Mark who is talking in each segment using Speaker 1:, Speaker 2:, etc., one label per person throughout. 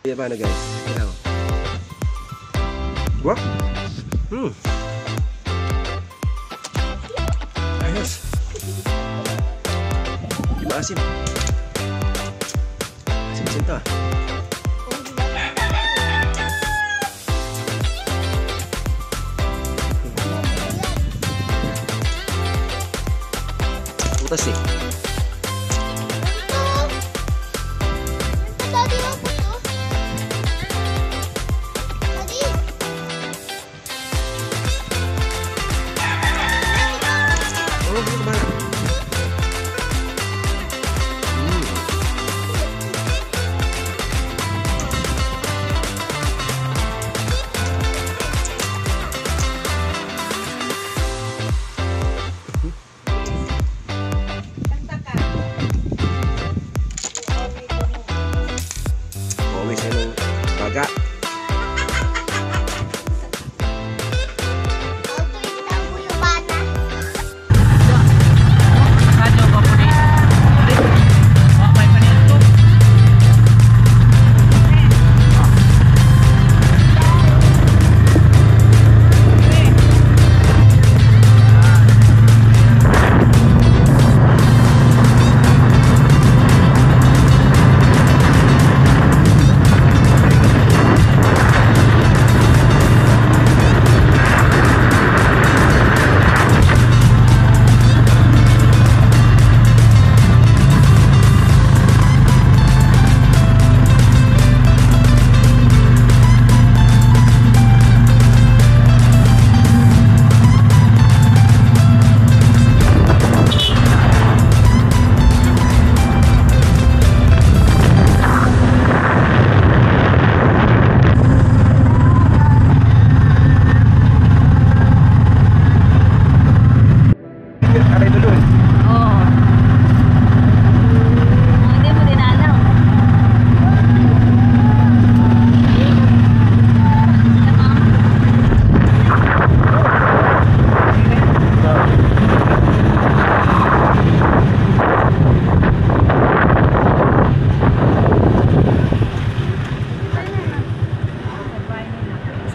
Speaker 1: Paano guys? Ikaw. Wah. Ayos. Maasim. Asim-asim to. Putas eh.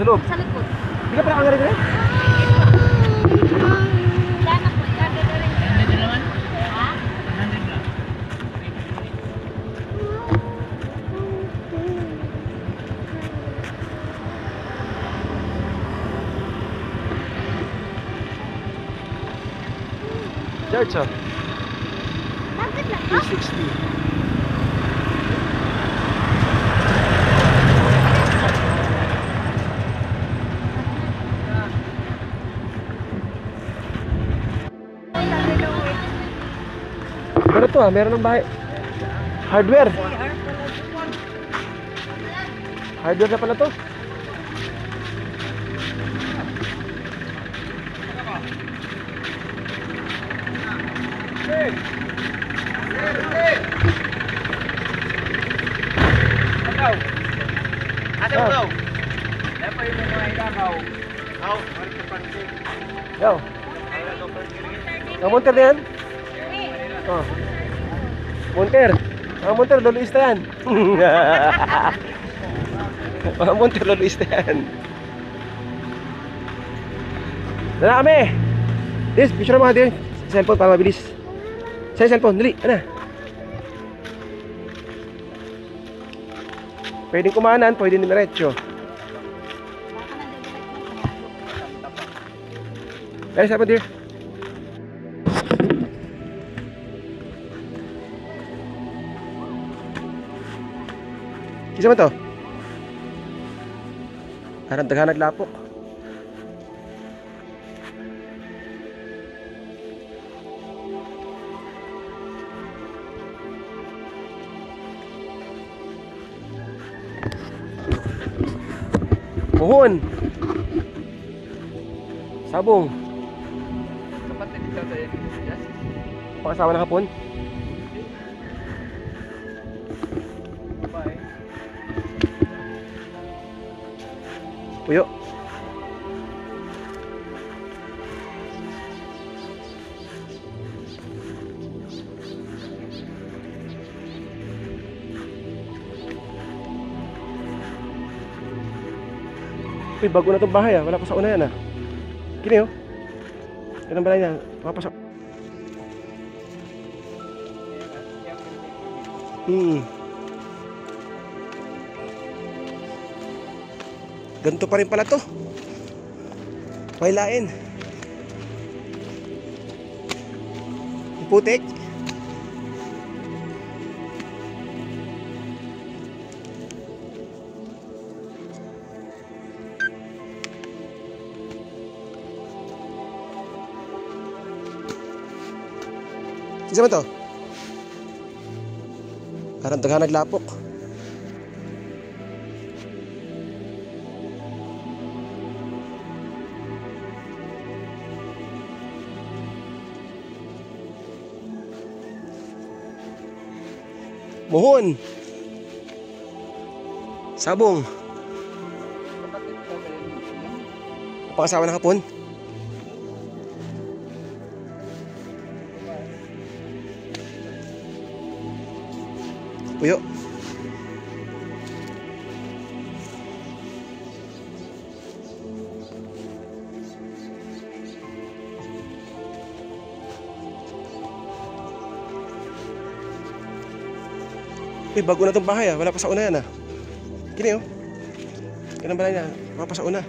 Speaker 1: Sa loob? Sa likod. Hindi ka pala kangarin rin?
Speaker 2: Sana po. Ganda naman? Ha? 100 lang.
Speaker 1: Church oh.
Speaker 2: Bakit lang?
Speaker 1: 360. Ano to ah? Meron ng bahay. Hardware. Hardware na pala to.
Speaker 3: Ate mo daw. Lepo yung mga ibabaw. Aw, ano ka pansin?
Speaker 1: Yo. Monter na yan? Oh. Monter. Monter, luluis na yan. Monter, luluis na yan. Dala kami. Dis, picture mo natin. Cellphone para mabilis. Sa cellphone, dali. Ano? Pwedeng kumanan, pwedeng diretso. Dali, cellphone, dear. Kisa mo to? Parang daga naglapok. Puhon. Sabong.
Speaker 3: Kapatid dito tayo.
Speaker 1: Pakasama ng hapon.
Speaker 3: Bye.
Speaker 1: Puyo. Uy, bago na itong bahay ah. Wala pa sa una yan ah. Kini oh. Yan ang balay niya. Mapasok. Ganito pa rin pala to. May lain. Putik. Sino ba to? Parang taga naglapok. Muhon. Sabong. Pangasawa ng hapon. Puyo. Eh, bago na itong bahay ah. Wala pa sa una yan ah. Kini oh. Yan ang balay niya. Wala pa sa una.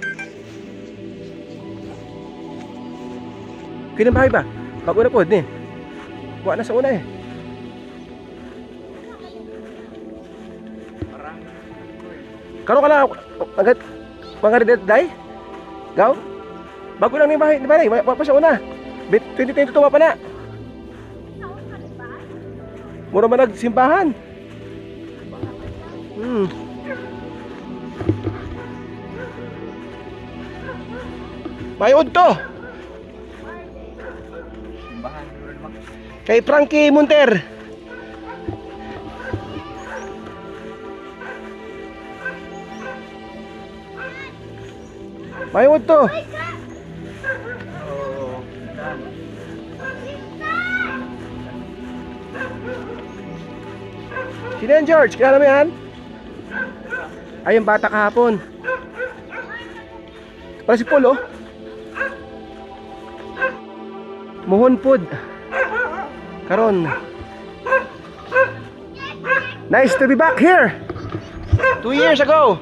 Speaker 1: Kini ang bahay ba? Bago na po, ni. Wala na sa una eh. Kano ka lang agad mga day? Gaw? Bago lang ni bahay, di ba? Wala pa sa una. 2022 pa na. Mura man nagsimbahan. Mayod to. Kay Frankie Munter. Mayod to. Sino yan, George? Kilala mo yan? Ay, yung bata kahapon. Para si Paul, oh. Muhon pod. Karon. Nice to be back here. 2 years ago.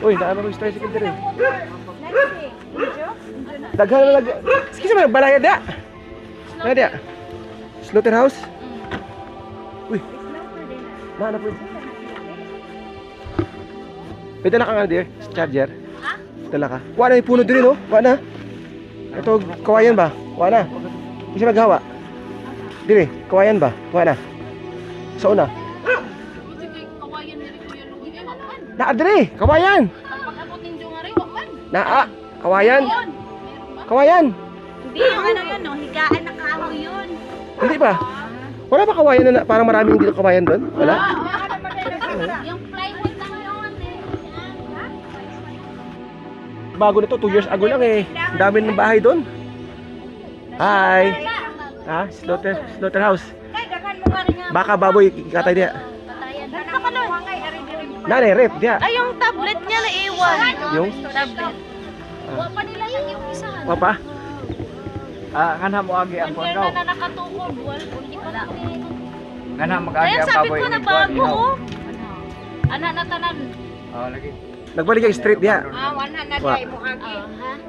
Speaker 1: Uy, naano yung tricycle din eh. Daghan na lag... Sige sa balaya dia. Ano dia? Slaughterhouse? Uy. Naano po yun? May dala ka nga dear? Charger? Dala ka? Kuha na yung puno din oh. Kuha na. Ito, kawayan ba? Kuha na. Kasi maghawa. Dili, kawayan ba? Kuha na. Sa una. Naadre, kawayan. Naa, kawayan. Kawayan.
Speaker 4: Hindi yung ano yun, no? Higaan na kahoy yun.
Speaker 1: Hindi ba? Wala ba kawayan na parang maraming dito kawayan doon? Wala?
Speaker 4: Yung plywood lang yun eh.
Speaker 1: Bago na to, 2 years ago lang eh. Ang dami ng bahay doon. Hi. Ha? Slaughterhouse. Baka baboy katay dia. Nane, rep dia.
Speaker 4: Ay, yung tablet niya na iwan.
Speaker 1: Yung?
Speaker 4: Tablet. Wapa nila yung isa.
Speaker 1: Wapa?
Speaker 3: Ngana mo agi ang
Speaker 4: One year
Speaker 3: kondaw.
Speaker 4: na nakatukod. Hindi pa lang.
Speaker 3: Ngana mag-agi
Speaker 4: Kaya
Speaker 3: ang
Speaker 4: sabi
Speaker 3: baboy.
Speaker 4: ko na bago oh. Anak na tanan.
Speaker 3: Oh, lagi.
Speaker 1: Nagbalik dyan street dia.
Speaker 4: 100
Speaker 1: Wa.
Speaker 4: day mo agi.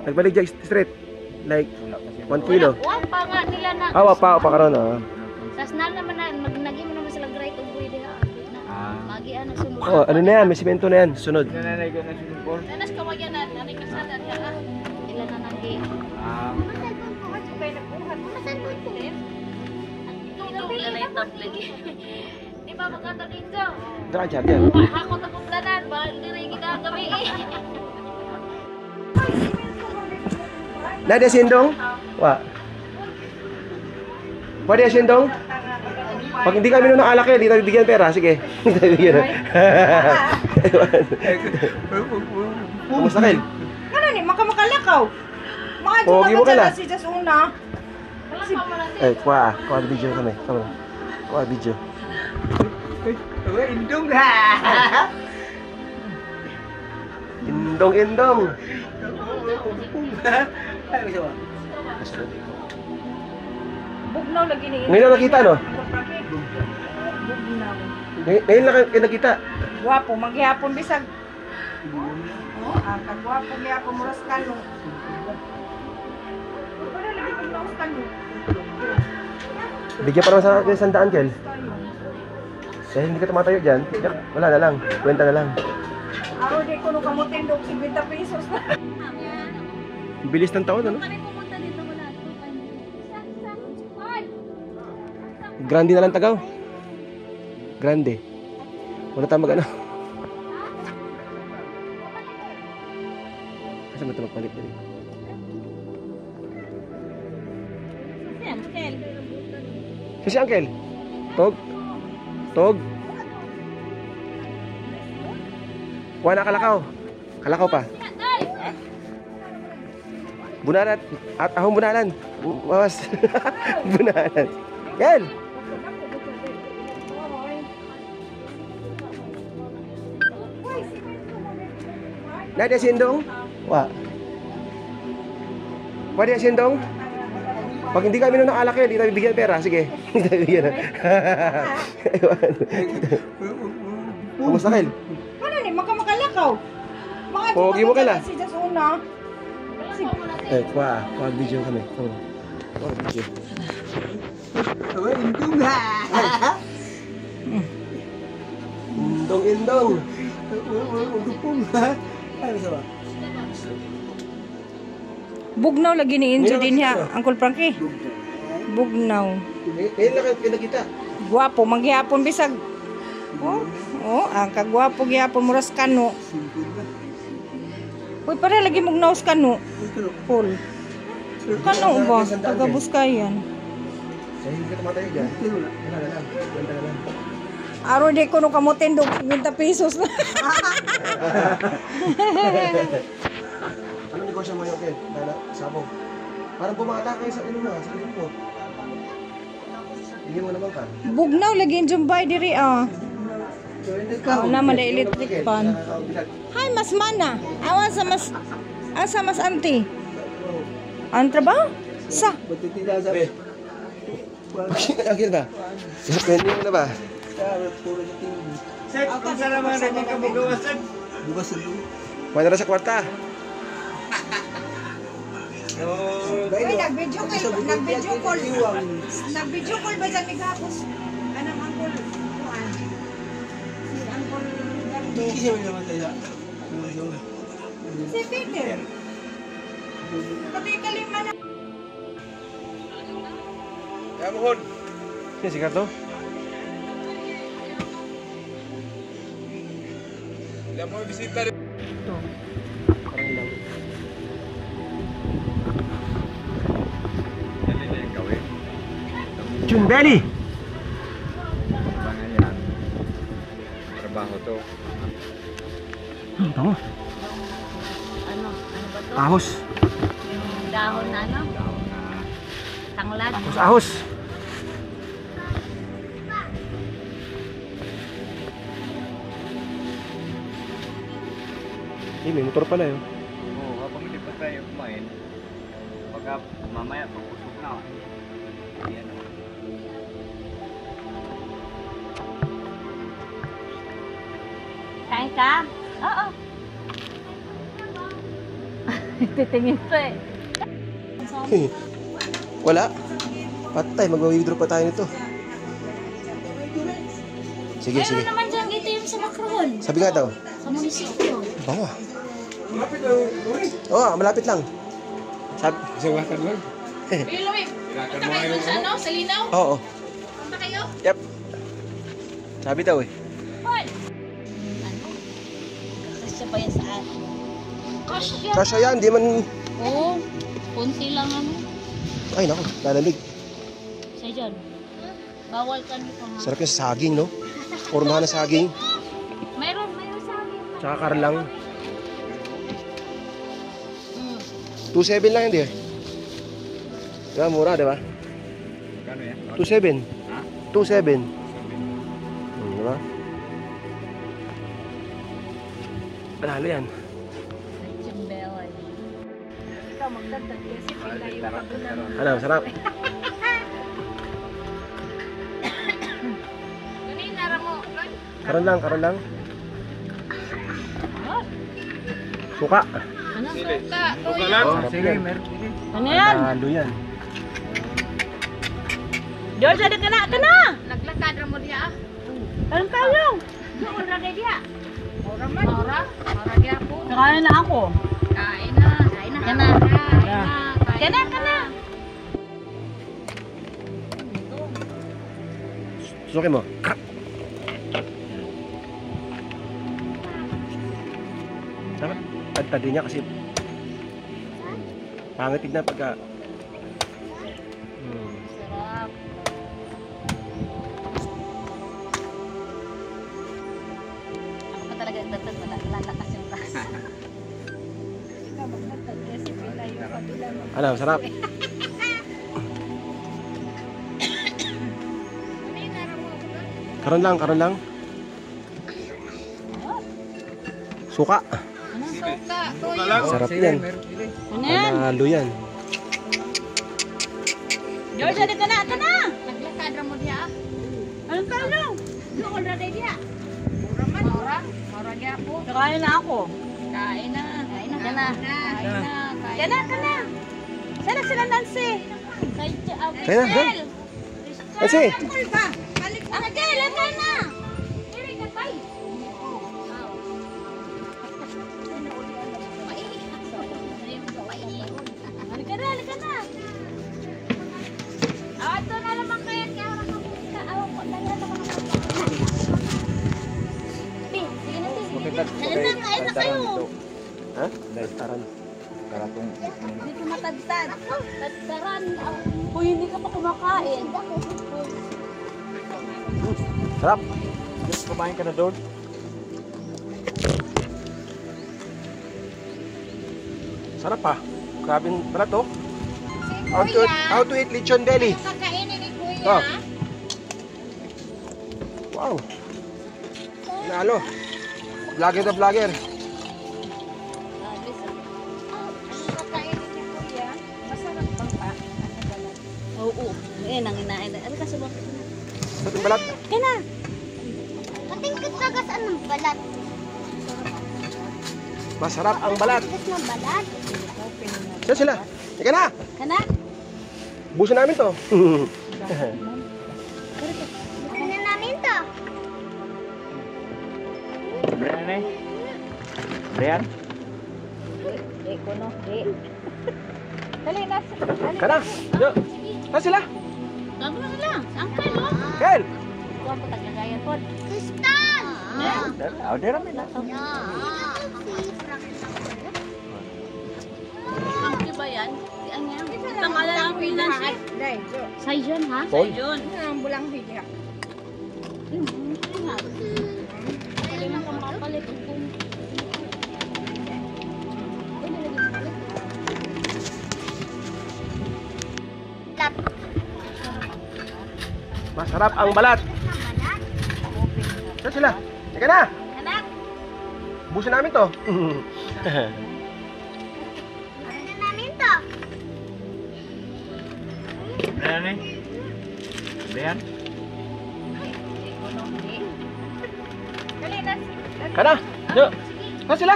Speaker 1: Nagbalik dyan street. Like 1 kilo.
Speaker 4: Wapa nga nila na.
Speaker 1: Wapa karon ah.
Speaker 4: Tas na naman na magnagi mo naman sila right of way diha. Magi ano sunod.
Speaker 1: Oh, ano na yan? May simento na yan. Sunod.
Speaker 3: Nanay ko na sinipol.
Speaker 4: Nanas kawayan na nanay kasada ka. Ilan na nagi. Di ba magkanta dito?
Speaker 1: Tara, charger.
Speaker 4: Ako na kumplanan, bahal na rin ginagabi eh.
Speaker 1: Nadia sindong? Wa. Pwede sindong? Pag hindi kami nung alak eh, di tayo bigyan pera. Sige. Hindi tayo bigyan. Kumusta kayo?
Speaker 5: Ano ni, makakalakaw. Mga
Speaker 1: Pogi mo ka na.
Speaker 5: si Jas una.
Speaker 1: Eh, kuha video kami. Kuha video.
Speaker 3: Indong ha.
Speaker 1: Indong.
Speaker 3: Ano siya?
Speaker 5: Bugnaw lagi ni.
Speaker 1: Ngayon lang nakita, no?
Speaker 5: Bugnaw.
Speaker 1: Ngayon lang kayo nakita.
Speaker 5: Guwapo, maghihapon bisag. Oh, ang kagwapo gyapon muras kano. Wala lagi bugnaw sa kano.
Speaker 1: Bigyan pa naman sa akin 100, Kel. Dahil hindi ka tumatayo dyan, wala na lang. Kwenta na lang.
Speaker 5: Aro di ko no kamutin dog 50 pesos na.
Speaker 1: Bilis ng taon, ano?
Speaker 4: Kami pumunta dito wala.
Speaker 1: Grande na lang Tagaw. Grande. Wala tayong mag-ano. Kasi mo ito magpalit dali.
Speaker 4: Kel.
Speaker 1: Si Uncle. Tog. Wala kalakaw. Kalakaw pa. Bunalan. At ahong bunalan. Bawas. Bunalan. Kel. Nadia sindong? Wa. Pwede sindong? Pag hindi kami nung alak yun, hindi tayo bibigyan pera. Sige. Hindi tayo bibigyan. Kamusta, Kel?
Speaker 5: Ano ni makakalakaw? Mga
Speaker 1: Pogi mo kala?
Speaker 5: Si Jasuna.
Speaker 1: Kuha video kami. Kuha video.
Speaker 3: Indong ha.
Speaker 1: Indong.
Speaker 3: Ano siya?
Speaker 5: Bugnaw lagi ni Injo din ha, Uncle Frankie. Bugnaw.
Speaker 1: Ngayon lang kayo nakita.
Speaker 5: Guwapo, maghihapon bisag. Ang kagwapo gyapon muras kano. Uy, para lagi mugnaw sa kano. Full. Kano ba? Taga Buskayan.
Speaker 1: Dahil hindi ka tumatayo dyan. Wala na lang. Kwenta na lang.
Speaker 5: Aro di ko no kamutin dog 50 pesos na.
Speaker 1: Anong negosyo mo yung Kel? Sabong. Parang bumata kayo sa sa ilong mo. Bigyan mo naman ka.
Speaker 5: Bugnaw lagi in Jumbay diri ah. Naman na electric pan. Hi, Mas Mana. Awan sa mas auntie. Ang trabaho? Sa?
Speaker 3: Matitila sa...
Speaker 1: Akil ba? Pwede mo na ba?
Speaker 3: Sek, kung saan naman rin yung kabugawasan? Bugasan mo.
Speaker 1: Wala na sa kwarta.
Speaker 5: Uy, nag-video call ba dyan naghapos? Anong Uncle Juan? Si Uncle Gardo.
Speaker 3: Kisa mo naman tayo.
Speaker 5: Si Peter. Pati kalima na.
Speaker 1: Kaya mo, Hon. Yan, si Carto.
Speaker 3: Ilan mo bisita rin.
Speaker 5: Ito.
Speaker 1: Parang ilang.
Speaker 3: Yan din yung gawin.
Speaker 1: June Belly!
Speaker 3: Mga yan. Trabaho to.
Speaker 1: Ito mo.
Speaker 4: Ano ba to?
Speaker 1: Ahos.
Speaker 4: Yung dahon na ano? Tanglad.
Speaker 1: Ahos. May motor pala yun.
Speaker 3: Oo, habang hindi pa tayo kumain, pagka mamaya pagpusok na. Yan o.
Speaker 4: Kain ka? Oo. Titingin ko eh.
Speaker 1: Wala. Patay, mag-withdraw pa tayo nito. Sige,
Speaker 4: Meron
Speaker 1: sige.
Speaker 4: naman dyan dito yung sa Macron.
Speaker 1: Sabi nga daw.
Speaker 4: Sa munisipyo.
Speaker 1: Bango. Oo, malapit lang. Sabi.
Speaker 3: Sawakan lang.
Speaker 2: Louie, punta kayo dun sa ano? Sa Linaw?
Speaker 1: Oo.
Speaker 2: Punta kayo?
Speaker 1: Yep. Sabi daw eh.
Speaker 4: Hoy! Ano? Kasya pa yan sa atin. Kasya?
Speaker 1: Kasya yan, di man...
Speaker 4: Oo. Kunti lang ano.
Speaker 1: Ay, naku, lalamig.
Speaker 4: Sa dyan. Bawal ka nito nga.
Speaker 1: Sarap yung saging, no? Formahan na saging.
Speaker 4: Mayroon sa amin.
Speaker 1: Tsaka karlang.
Speaker 4: Mm.
Speaker 1: 2.7 lang yun, di eh. Diba, mura, di ba?
Speaker 3: Kano yan?
Speaker 1: 2.7.
Speaker 3: Ha?
Speaker 1: 2.7. Diba? Panalo yan.
Speaker 4: Chimbelay. Ikaw magdagdag kasi pinayo ka doon na.
Speaker 1: Ano, sarap.
Speaker 4: Kanina mo.
Speaker 1: Karon lang. Suka.
Speaker 4: Anong suka?
Speaker 3: Buka lang.
Speaker 1: Sarap
Speaker 3: Sige,
Speaker 1: yan.
Speaker 3: meron. Sige.
Speaker 5: Ano yan?
Speaker 1: Panalo yan.
Speaker 5: George, ada ka na!
Speaker 4: Naglakad ra mo diya.
Speaker 5: Anong talong?
Speaker 4: Ora kay diya. Ora man. Ora diya po.
Speaker 5: Nakain na ako.
Speaker 4: Kain na. Kana. Kana.
Speaker 1: Susukin mo. Dapat tadi niya kasi pangit tignan pagka
Speaker 4: Sarap. Ako pa talaga nagtatag lalakas yung taas. Ikaw magtatag kasi pinayo ka doon na.
Speaker 1: ano, sarap. Karon lang. Suka.
Speaker 4: Anong suka?
Speaker 3: Buka lang.
Speaker 1: Sarap
Speaker 3: Sige,
Speaker 1: yan.
Speaker 3: meron. Sige.
Speaker 5: Ano yan?
Speaker 1: Panalo yan.
Speaker 5: George, ada ka na!
Speaker 4: Naglakad ra mo diya.
Speaker 5: Anong talong?
Speaker 4: Doon ra diya. Ora man. Ora diya po.
Speaker 5: Nakain na ako.
Speaker 4: Kain na. Kana.
Speaker 5: Kana. Sana sila Nancy.
Speaker 1: Kaya na, ha? Kasi,
Speaker 4: Agay, lagay na. Diri ka tay. Halika na. Ito na naman kaya orang ka pumunta. Awan ko lang yan ako sige na. Kain na kayo.
Speaker 1: ha? Taran.
Speaker 3: Karatong.
Speaker 4: Hindi ka matagtad. Tagtaran. Uy, hindi ka pa kumakain.
Speaker 1: Sarap.
Speaker 3: Just kumain ka na doon.
Speaker 1: Sarap pa. Grabing balat oh. How to eat lechon belly.
Speaker 4: Kakainin ni Kuya.
Speaker 1: Oh. Wow. Nalo. Vlogger na vlogger.
Speaker 4: Kakainin ni Kuya. Masarap bang pa?
Speaker 5: Oo. Nang inain. Ano ka subok?
Speaker 1: Ba't yung balat?
Speaker 5: Kana.
Speaker 4: Katingkit kagasaan ng balat.
Speaker 1: Masarap ang balat.
Speaker 4: Katingkit ng balat.
Speaker 1: Saan sila? Ika na.
Speaker 4: Kana?
Speaker 1: Buso namin to.
Speaker 4: Ano namin to?
Speaker 3: Brian eh. Brian.
Speaker 5: Eko no. Dali na.
Speaker 1: Ika na. Yo. Saan sila?
Speaker 4: Gago na sila. Angkel, oh.
Speaker 1: Kel.
Speaker 4: Kuha po taglagayan po. Kristal!
Speaker 3: Oh, dera may na.
Speaker 4: Ang ba yan? Ano yan? Tangalan ang Pinansi. Saijon, ha?
Speaker 1: Paul.
Speaker 5: Yun. Ang bulang higya.
Speaker 4: Hindi man ka makapalit.
Speaker 1: Masarap ang balat. Saan sila? Ika na.
Speaker 4: Anak!
Speaker 1: Buso namin to.
Speaker 4: Ano namin to?
Speaker 3: Brian eh. Brian.
Speaker 4: Dali na.
Speaker 1: Ika na. Yo. Saan sila?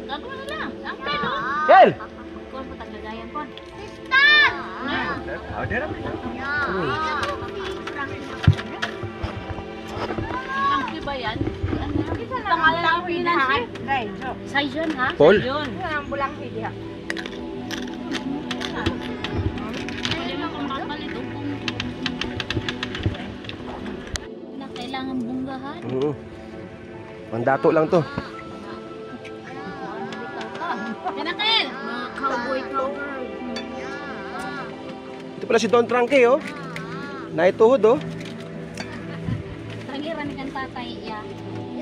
Speaker 4: Gago na lang. Angkel, oh.
Speaker 1: Kel.
Speaker 4: Kuha po taglagayan po. Kristal!
Speaker 3: Oh, dera may na.
Speaker 4: Angkel ba yan? Tangalan ang Pinansi. Saijon, ha?
Speaker 1: Paul.
Speaker 5: Yun. Ang bulang higya.
Speaker 4: Hindi man ka makapalit. Na kailangan bunggahan.
Speaker 1: Mandato lang to.
Speaker 4: Kanakel! Mga cowboy.
Speaker 1: Ito pala si Don Trangke oh. Naituhod oh.
Speaker 4: Tangiran kan tatay ya.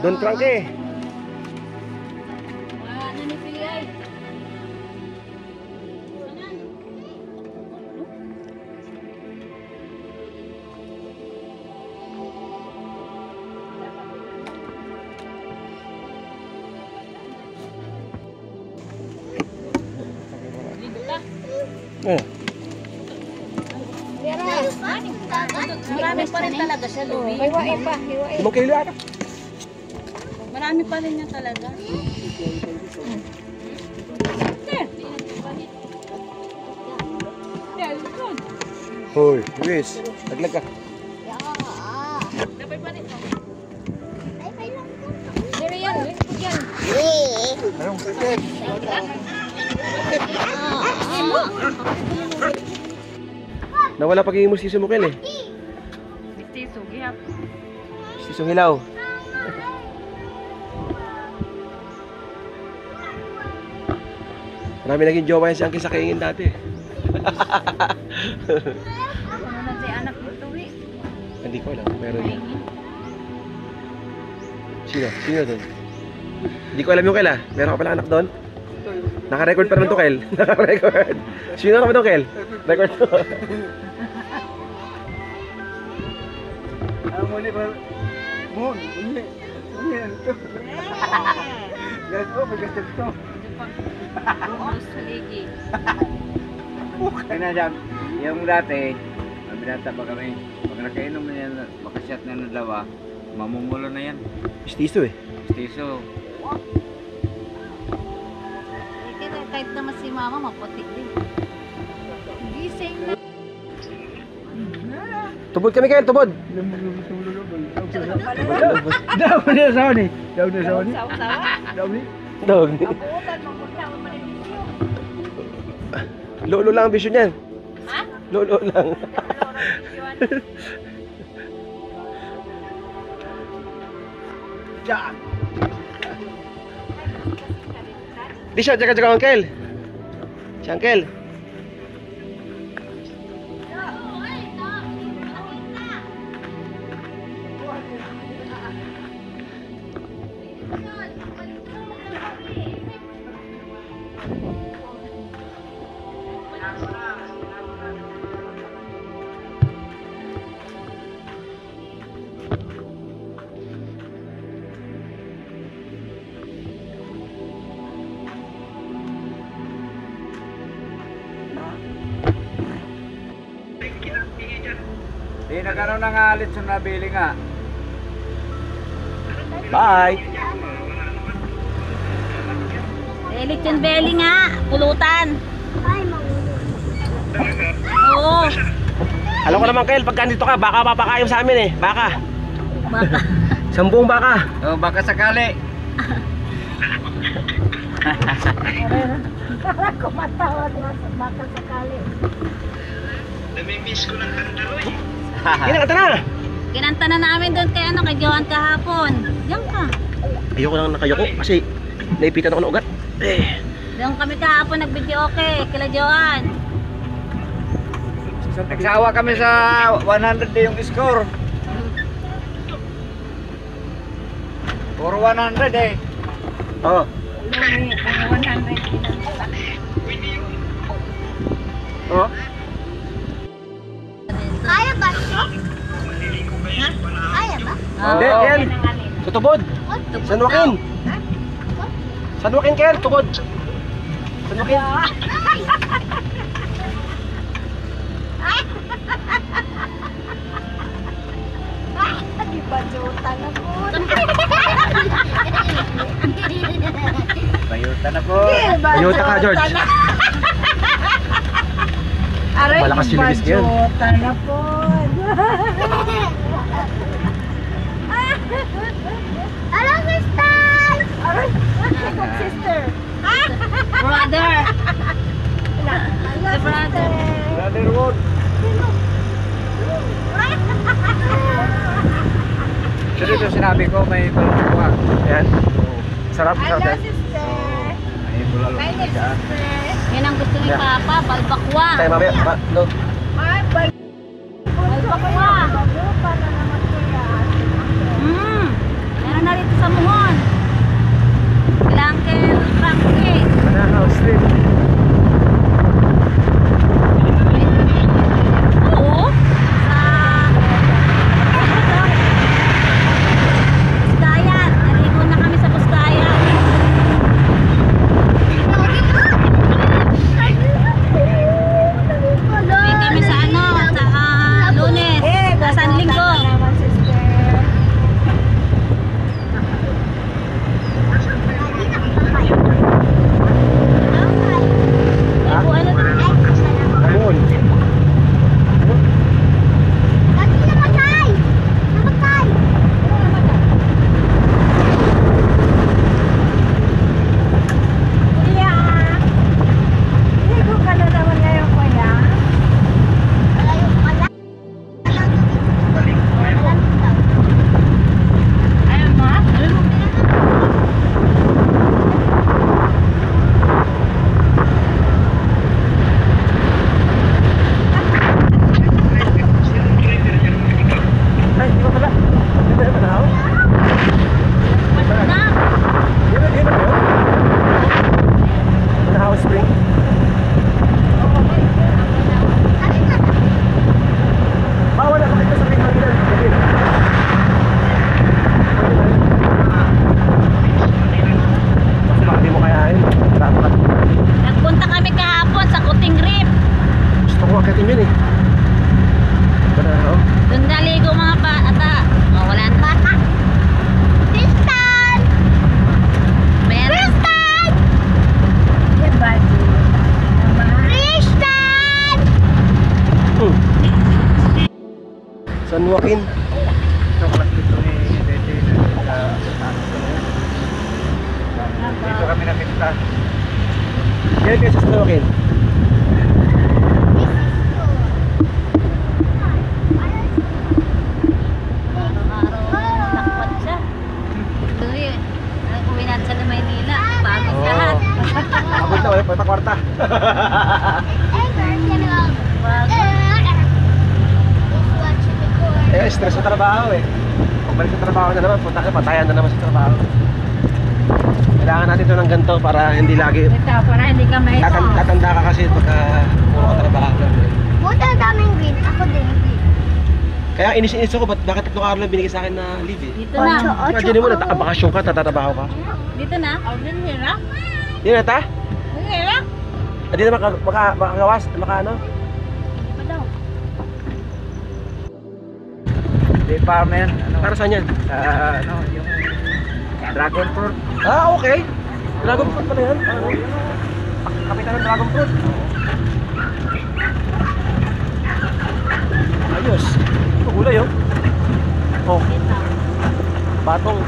Speaker 1: Don Trangke.
Speaker 4: Wala na ni Pilay.
Speaker 1: Oh.
Speaker 4: Marami pa rin talaga siya, Louie.
Speaker 5: Hiwain pa, hiwain.
Speaker 1: 5 kilo ata.
Speaker 4: Marami pa rin niya talaga.
Speaker 1: Hoy, Luis, laglag ka.
Speaker 4: Dapat pa rin.
Speaker 5: Diri yan, yan.
Speaker 1: Anong sakit? Nawala pagiging mo si Mukil eh.
Speaker 4: Tiso, gihap.
Speaker 1: Sisong hilaw. Marami naging jowa yan si Angki sa kaingin dati.
Speaker 4: Ano na si anak nito, eh?
Speaker 1: Hindi ko alam, meron yan. Sino? Sino doon? Hindi ko alam yung Kel ah. Meron ka pala anak doon? Naka-record pa naman to, Kel. Naka-record. Sino ka pa doon, Kel? Record to.
Speaker 3: Ang muli ba? Moon, muli. Muli yan ito. Guys, oh, magastos to.
Speaker 4: Bumos sa ligi.
Speaker 3: Kaya na dyan, yung dati, binata pa kami. Pag nakainom na yan, makasyat na ng lawa, mamumulo na yan.
Speaker 1: Mistiso eh.
Speaker 3: Stiso.
Speaker 4: Kahit naman si mama, maputi din. Gising na.
Speaker 1: Tubod kami, Kel, tubod.
Speaker 3: Daw na sa ni. Daw na sa ni.
Speaker 5: Sawa-sawa.
Speaker 3: Daw ni.
Speaker 1: Dog.
Speaker 5: Buutan mo kung saan mo
Speaker 1: Lolo lang ang vision yan.
Speaker 5: Ha?
Speaker 1: Lolo lang.
Speaker 3: Diyan.
Speaker 1: Di siya, jaga-jaga Uncle. Si Uncle.
Speaker 3: Nagkaroon ng alit sa nabili nga.
Speaker 1: Bye.
Speaker 4: Lechon belly nga, pulutan. Oo.
Speaker 1: Alam ko naman, Kel, pagka dito ka, baka papakain sa amin eh. Baka.
Speaker 4: Baka.
Speaker 1: 10 baka.
Speaker 3: Oh, baka sakali.
Speaker 5: kumatawag na baka sakali.
Speaker 1: Kinakanta na.
Speaker 4: Kinanta na namin doon kay ano, kay Johan kahapon. Diyan ka.
Speaker 1: Ayoko lang nakayoko kasi naipitan ako ng ugat. Eh.
Speaker 4: Doon kami kahapon nag-video okay, kila Johan.
Speaker 3: Nagsawa kami sa 100 yung score. Puro 100 eh.
Speaker 1: Oo. Oh.
Speaker 4: Kaya ba ito? Ha? Kaya ba?
Speaker 1: Hindi, Kel. Tutubod. San Joaquin. San Joaquin, Kel. Tubod. San Joaquin.
Speaker 5: Di ba jutan na po?
Speaker 3: Bayutan na po.
Speaker 1: Bayuta ka, George.
Speaker 5: Aray,
Speaker 1: Malakas si Luis ngayon.
Speaker 5: jutan na po.
Speaker 4: Hello, sister!
Speaker 5: Aray, ikong sister.
Speaker 4: Brother!
Speaker 5: Hello,
Speaker 4: brother.
Speaker 3: Brother Wood. So dito sinabi ko may balong
Speaker 1: Ayan. Sarap,
Speaker 5: Hello,
Speaker 1: sarap.
Speaker 5: sister.
Speaker 3: May bulalo
Speaker 5: Hi,
Speaker 3: na dyan.
Speaker 5: sister.
Speaker 4: Yan ang gusto ni Papa, balbakwa.
Speaker 1: Tayo mamaya. No.
Speaker 5: Ay,
Speaker 4: Balbakwa.
Speaker 5: Bago na naman ko yan.
Speaker 4: Meron na rito sa Muhon. Kila Uncle Frankie.
Speaker 1: Manakaw Street.
Speaker 4: Oo. Sa Buskayan. Naligo na kami sa Buskayan.
Speaker 1: Joaquin.
Speaker 3: Ito class dito ni Dede dito kami nakita.
Speaker 1: Kailan kayo sa San Joaquin?
Speaker 4: Araw-araw, nakpat siya. Tuloy, uwi natin siya na Maynila. Pagod
Speaker 1: Oo.
Speaker 4: lahat.
Speaker 1: Abot na, wala pa kwarta. Eh, stress sa trabaho eh. Pagbalik sa trabaho na naman, punta ka, patayan na naman sa trabaho. Kailangan natin ito ng ganito para hindi lagi
Speaker 4: Ito, para hindi ka may
Speaker 1: tatanda ka kasi pagka puro ka trabaho.
Speaker 6: Buta ang daming green. Ako din green.
Speaker 1: Kaya inis-inis ako, bakit 3 araw lang binigay sa akin na leave eh.
Speaker 4: Dito na.
Speaker 1: Imagine mo, natakabakasyon ka, tatatrabaho ka.
Speaker 4: Dito na. Din nila.
Speaker 1: Hindi na ta?
Speaker 4: Din nila.
Speaker 1: Hindi na makagawas, ano?
Speaker 4: Pa daw.
Speaker 3: Di pa men, ano?
Speaker 1: Para saan yan?
Speaker 3: Ano, yung dragon fruit.
Speaker 1: Ah, okay. Dragon fruit pala yan. Ano? Kapitan ng dragon fruit. Ayos. Ito gulay oh. Oh, batong.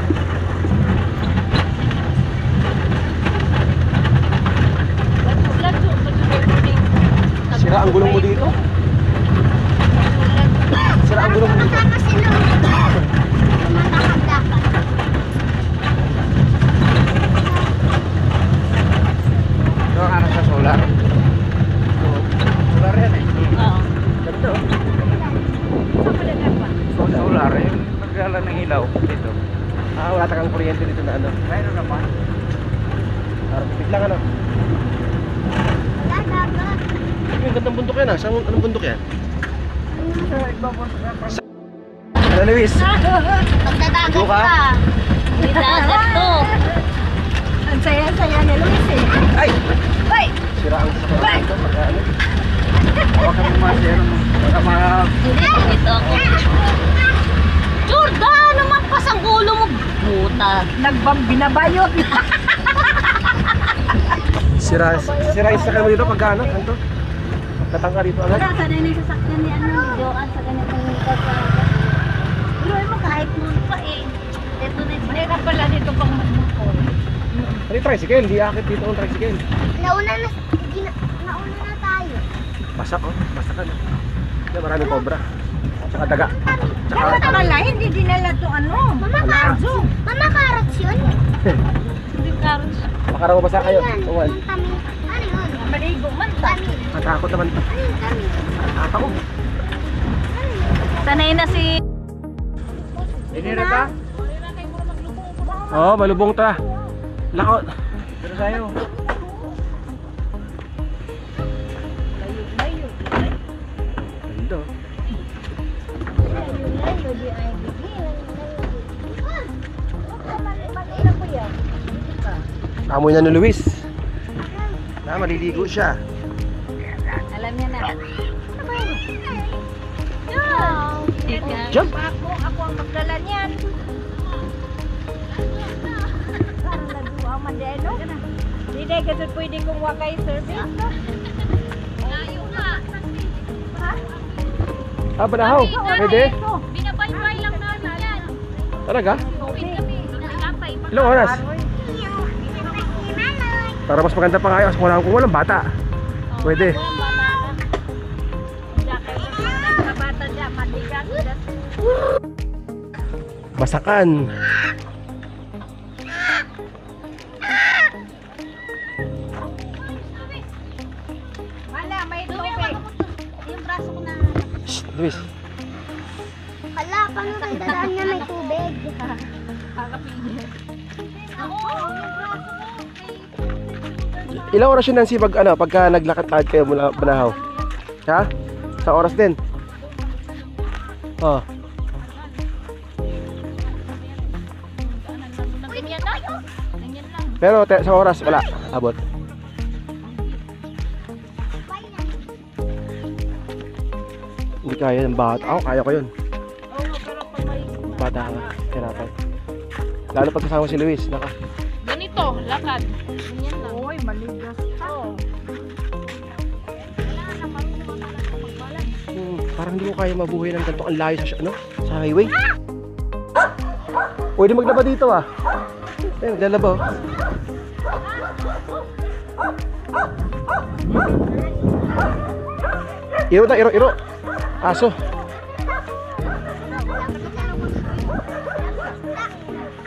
Speaker 1: Sira ang gulong mo dito. Sira ang gulong mo dito.
Speaker 6: Kasama si Lou. Tumatahak dapat.
Speaker 3: Ito ang ano sa solar. Solar yan eh.
Speaker 4: Oo.
Speaker 1: Ganito oh.
Speaker 3: Solar eh. Nagdala ng ilaw dito.
Speaker 1: Ah, wala takang kuryente dito na ano.
Speaker 3: Mayroon naman.
Speaker 1: Parang tipid lang ano.
Speaker 6: Wala dapat.
Speaker 1: Yung gandang bundok yan ah. Saan anong bundok yan? Ano Luis?
Speaker 6: Magdadagat
Speaker 1: Buka?
Speaker 6: ka.
Speaker 4: May dagat to.
Speaker 5: Ang saya-saya ni Luis eh.
Speaker 1: Ay!
Speaker 5: Ay!
Speaker 1: Sira ang sasakyan dito. Pagka ano.
Speaker 3: Huwag kang masir. Baka
Speaker 4: Hindi, ito ako. Jordan, naman pas ang ulo mo. Puta.
Speaker 5: Binabayot.
Speaker 1: Sira yung sasakyan mo dito pagka ano. Ano to? Tatangka dito agad.
Speaker 4: Wala, sanay na yung sasakyan ni ano, ni Joanne sa ganitong kasama. Pero mo kahit noon pa eh. Ito na, mayroon pala dito pang magmukol.
Speaker 1: Ano yung tricycle? Di akit dito ang tricycle.
Speaker 6: Nauna na tayo.
Speaker 1: Basak oh. Basak na. Yan, maraming cobra. Tsaka daga. Tsaka
Speaker 5: Dapat pala, hindi dinala to ano.
Speaker 6: Mama carrots. Mama carrots yun.
Speaker 4: Hindi karon siya.
Speaker 1: baka raw mabasa kayo.
Speaker 6: Ano yun?
Speaker 1: Uwan.
Speaker 6: Yung tamis. Ano yun?
Speaker 4: Maligo man ta.
Speaker 6: Tamis.
Speaker 1: Matakot naman.
Speaker 6: Ano yung tamis?
Speaker 1: Ata ko.
Speaker 4: Sanay na si...
Speaker 3: Inira ka?
Speaker 1: Oo, malubong ta. Lakot.
Speaker 3: Pero sa'yo.
Speaker 1: Ganda oh. Amoy na ni Luis. Na, maliligo siya.
Speaker 4: Alam niya na.
Speaker 1: Jump!
Speaker 5: Ako ang magdala niyan. Para nagawa madeno. Hindi kasi pwede kong wakay service.
Speaker 1: Ah, banahaw. Pwede?
Speaker 4: Binabaybay lang namin yan.
Speaker 1: Talaga?
Speaker 4: Tubig kami. Nalapay.
Speaker 1: Ilang oras? Para mas maganda pa kayo. Kung walang bata. Pwede. Basakan.
Speaker 5: Wala, may tubig.
Speaker 4: Yung braso ko na.
Speaker 1: Shh, Luis.
Speaker 6: Hala, paano tayo dadaan na may tubig?
Speaker 1: Ilang oras yun Nancy pagka naglakad-lakad kayo mula Banahaw? Ha? Sa oras din? Oh.
Speaker 4: Ganyan lang. Ganyan lang.
Speaker 1: Pero sa oras wala. Abot. Hindi kaya ng bata. Ako, kaya ko yun. Bata ka. Hirapan. Lalo pag kasama si Luis. Naka.
Speaker 4: Ganito, lakad. Ganyan lang.
Speaker 5: Uy, maligas ka.
Speaker 1: Parang hindi ko kaya mabuhay ng ganito. Ang layo sa ano? Highway. Pwede maglaba dito ah. Ayun, naglalaba oh. Iro na, iro. Aso.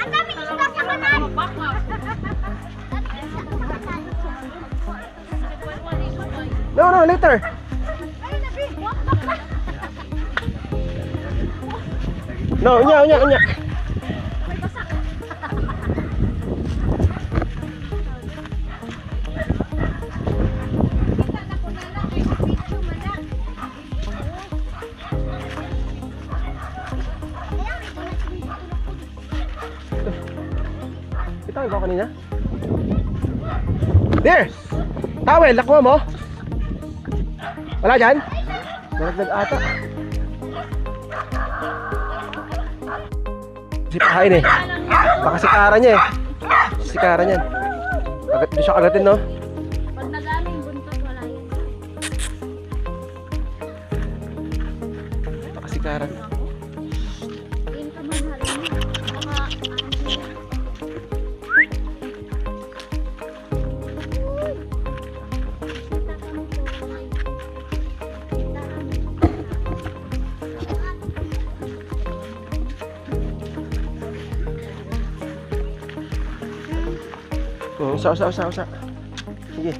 Speaker 6: Ang daming isda sa kanan.
Speaker 1: No, later. No, unya. Kita ba kanina? There! Towel, nakuha mo? Wala dyan? Nalagdag ata. Sipahain eh. Baka sikaran niya eh. Sikaran niyan. Agad, di siya agatin no?
Speaker 4: Pag nagano yung buntot, wala yun.
Speaker 1: Baka sikaran.
Speaker 4: Yun ka man halin mo. Mga
Speaker 1: Usa. Sige.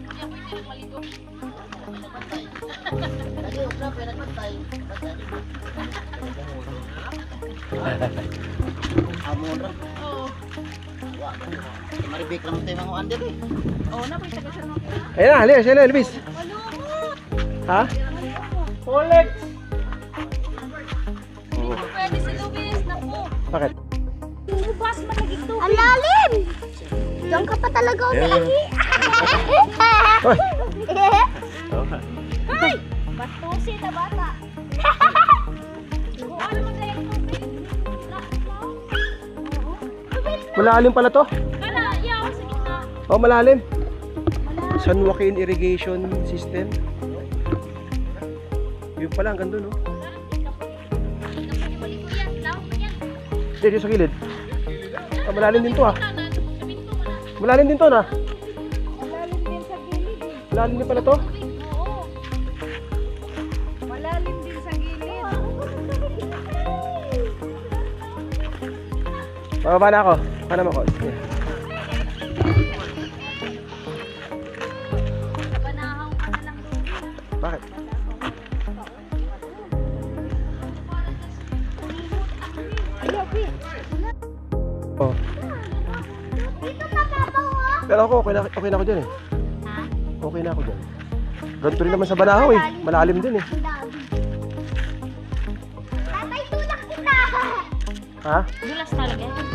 Speaker 2: Maribik lang tayo mga under eh.
Speaker 1: Ayan na, halis, Luis. Ha? Ulit!
Speaker 4: pwede si Luis na po.
Speaker 1: Bakit?
Speaker 4: Bubas malagig to.
Speaker 6: Ang lalim! Diyan ka pa talaga umihi.
Speaker 1: Hoy!
Speaker 4: Ay! Batusi na bata. Oo, ano man kaya yung tubig?
Speaker 1: Malalim pala to.
Speaker 4: Kala, yaw sa gitna.
Speaker 1: Oh, malalim. San Joaquin Irrigation System. Yun pala, hanggang doon, no? Dito sa gilid. Ah, malalim din to, ah. Malalim din to, na.
Speaker 4: Malalim din sa gilid eh.
Speaker 1: Malalim din pala to.
Speaker 4: Oo. Malalim din sa gilid.
Speaker 1: Bababa na ako. Panam ako. Sige.
Speaker 4: Panahaw ka na lang doon.
Speaker 1: Bakit? Oh.
Speaker 6: Dito mababaw oh.
Speaker 1: Pero ako, okay na ako dyan eh. Okay na ako dyan. Ganito rin naman sa Banahaw eh. Malalim din eh.
Speaker 6: Ang dami. Tatay, tulak kita.
Speaker 1: Ha?
Speaker 4: Dulas talaga yan.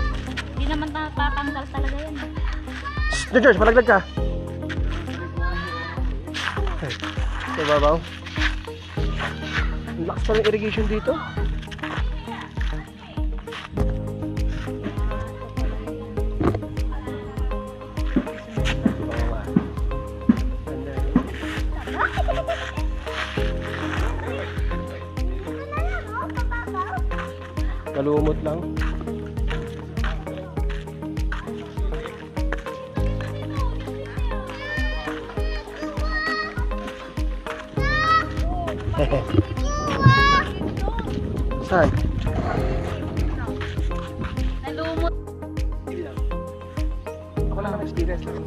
Speaker 4: Hindi naman tatanggal talaga yan.
Speaker 1: George, malaglag ka. Sa babaw. Ang lakas pa ng irrigation dito. Kalumot lang. Saan?
Speaker 4: Nalumot.
Speaker 1: Ako lang ang experience lang.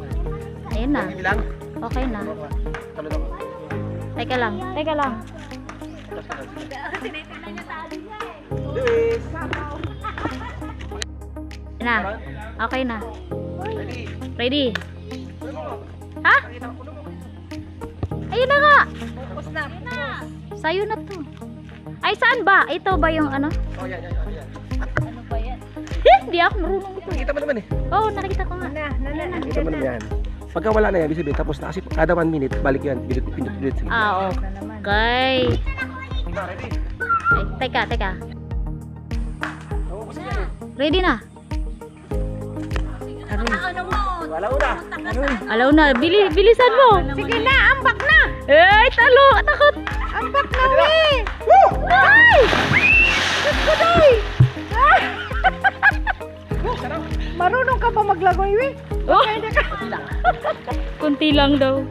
Speaker 4: Ayun na.
Speaker 1: Ilang?
Speaker 4: Okay na.
Speaker 1: Kalo lang.
Speaker 4: Teka lang.
Speaker 1: Luis!
Speaker 4: Na. Okay na.
Speaker 1: Ready?
Speaker 4: Ready? Ha? Ayun na nga.
Speaker 5: Tapos na.
Speaker 4: Sa'yo na to. Ay, saan ba? Ito ba yung ano?
Speaker 1: Oh, yan.
Speaker 4: Ano ba yan? Hindi ako marunong ito.
Speaker 1: Nakita mo naman eh.
Speaker 4: Oo, nakikita ko nga.
Speaker 1: Nakita mo naman yan. Pagka wala na yan, ibig sabihin, tapos na kasi kada 1 minute, balik yan. Pinut.
Speaker 4: Ah, okay.
Speaker 1: Ready?
Speaker 4: Ay, teka. Ready na?
Speaker 1: Wala una.
Speaker 4: Alaw na, bilisan mo.
Speaker 5: Sige na, ambak na.
Speaker 4: Ay, takot.
Speaker 5: Ambak na, we.
Speaker 4: Ay!
Speaker 5: Kuday! Marunong ka ba maglagoy, we?
Speaker 2: Oh! Kunti lang daw.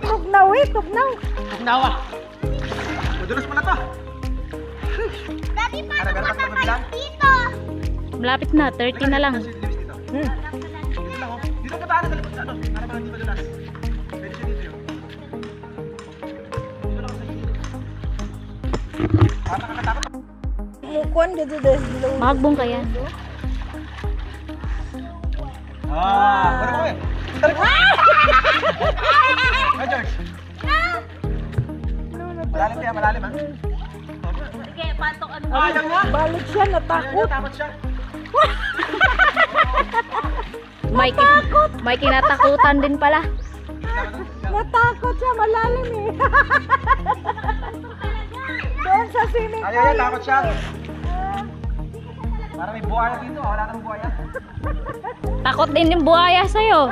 Speaker 5: Tugnaw, we. Tugnaw.
Speaker 1: Nawa. Madulas pala to.
Speaker 6: Daddy, paano makakain dito?
Speaker 2: Malapit na, 30 na lang.
Speaker 1: Dito pa tayo sa likod sa ano. Para ba hindi madulas? Pwede siya dito yun. Dito lang sa gilid. Para nakakatakot.
Speaker 5: Mukuan dito dahil below.
Speaker 2: Mahagbong ka yan.
Speaker 1: Ano ko eh? Hi, George. Malalim kaya, malalim ha?
Speaker 4: Sige, patok ano.
Speaker 1: Ayaw niya!
Speaker 5: Balik siya, natakot.
Speaker 1: Takot siya.
Speaker 2: May kinatakutan din pala.
Speaker 5: Natakot siya, malalim eh. Doon sa swimming
Speaker 1: Ayaw niya,
Speaker 5: pool.
Speaker 1: takot siya. Para may buhaya dito, wala nang buhaya.
Speaker 2: Takot din yung buhaya sa'yo.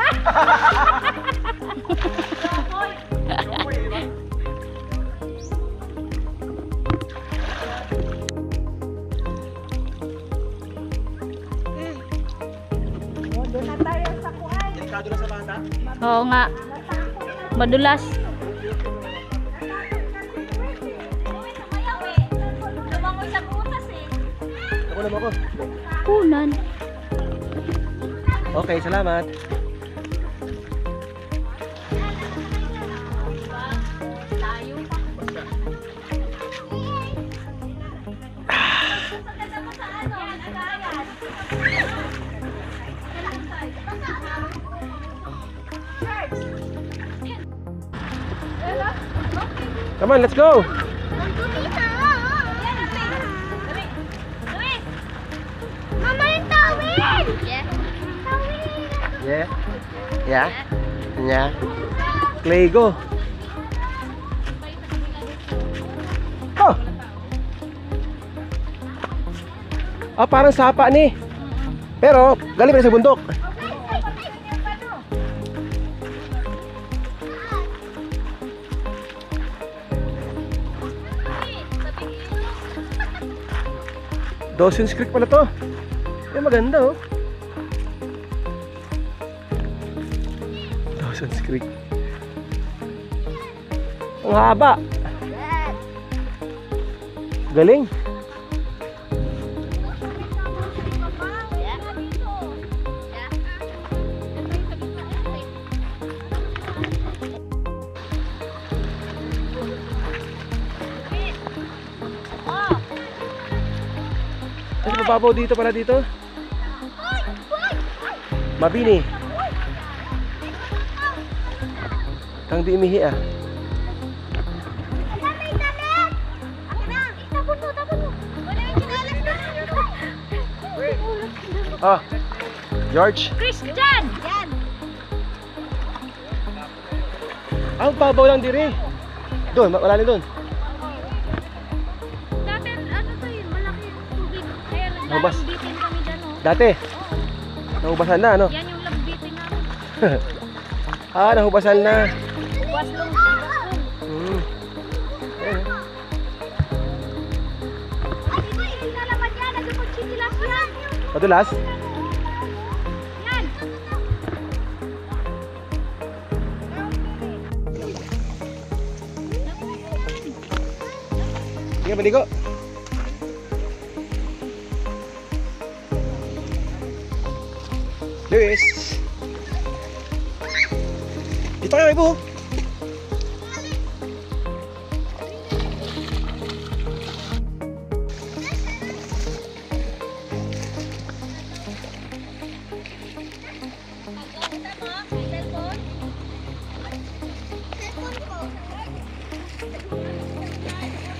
Speaker 5: Doon na tayo sa kuan.
Speaker 1: Delikado lang sa bata.
Speaker 2: Oo nga. Madulas.
Speaker 4: Lumangoy sa butas eh.
Speaker 1: Ako naman ako.
Speaker 2: Kunan.
Speaker 1: Okay, salamat. Come on, let's go.
Speaker 6: Mama, yung tawin!
Speaker 1: Yeah. Yeah. Yeah. Clay, go. Oh. Parang sapa ni. Pero galing pa sa bundok. Dawson's Creek pala to. Maganda oh. Dawson's Creek. Ang haba. Galing. Mas mababaw dito pala dito. Mabini. Kang di imihi ah.
Speaker 6: May damit! Akin na! Tapon mo, tapon mo! Wala yung kinalas na!
Speaker 1: Oh. George.
Speaker 2: Christian!
Speaker 6: Yan!
Speaker 1: Ang babaw lang diri. Doon, malalim doon.
Speaker 2: Dati, ano to yun, malaki yung tubig. Kaya
Speaker 1: Nahubas.
Speaker 2: naglalambitin kami dyan, oh.
Speaker 1: Dati. Nahubasan na ano?
Speaker 2: Yan yung lambitin namin.
Speaker 1: Nahubasan na.
Speaker 2: Buwas lang, buwas lang.
Speaker 1: Hmm. Ayun.
Speaker 6: Ay, di ba? Hindi na naman yan! Nagpagchichilas yan!
Speaker 1: Padulas.
Speaker 6: Yan!
Speaker 1: Sige, maligo. Luis. Dito kayo, Ibo.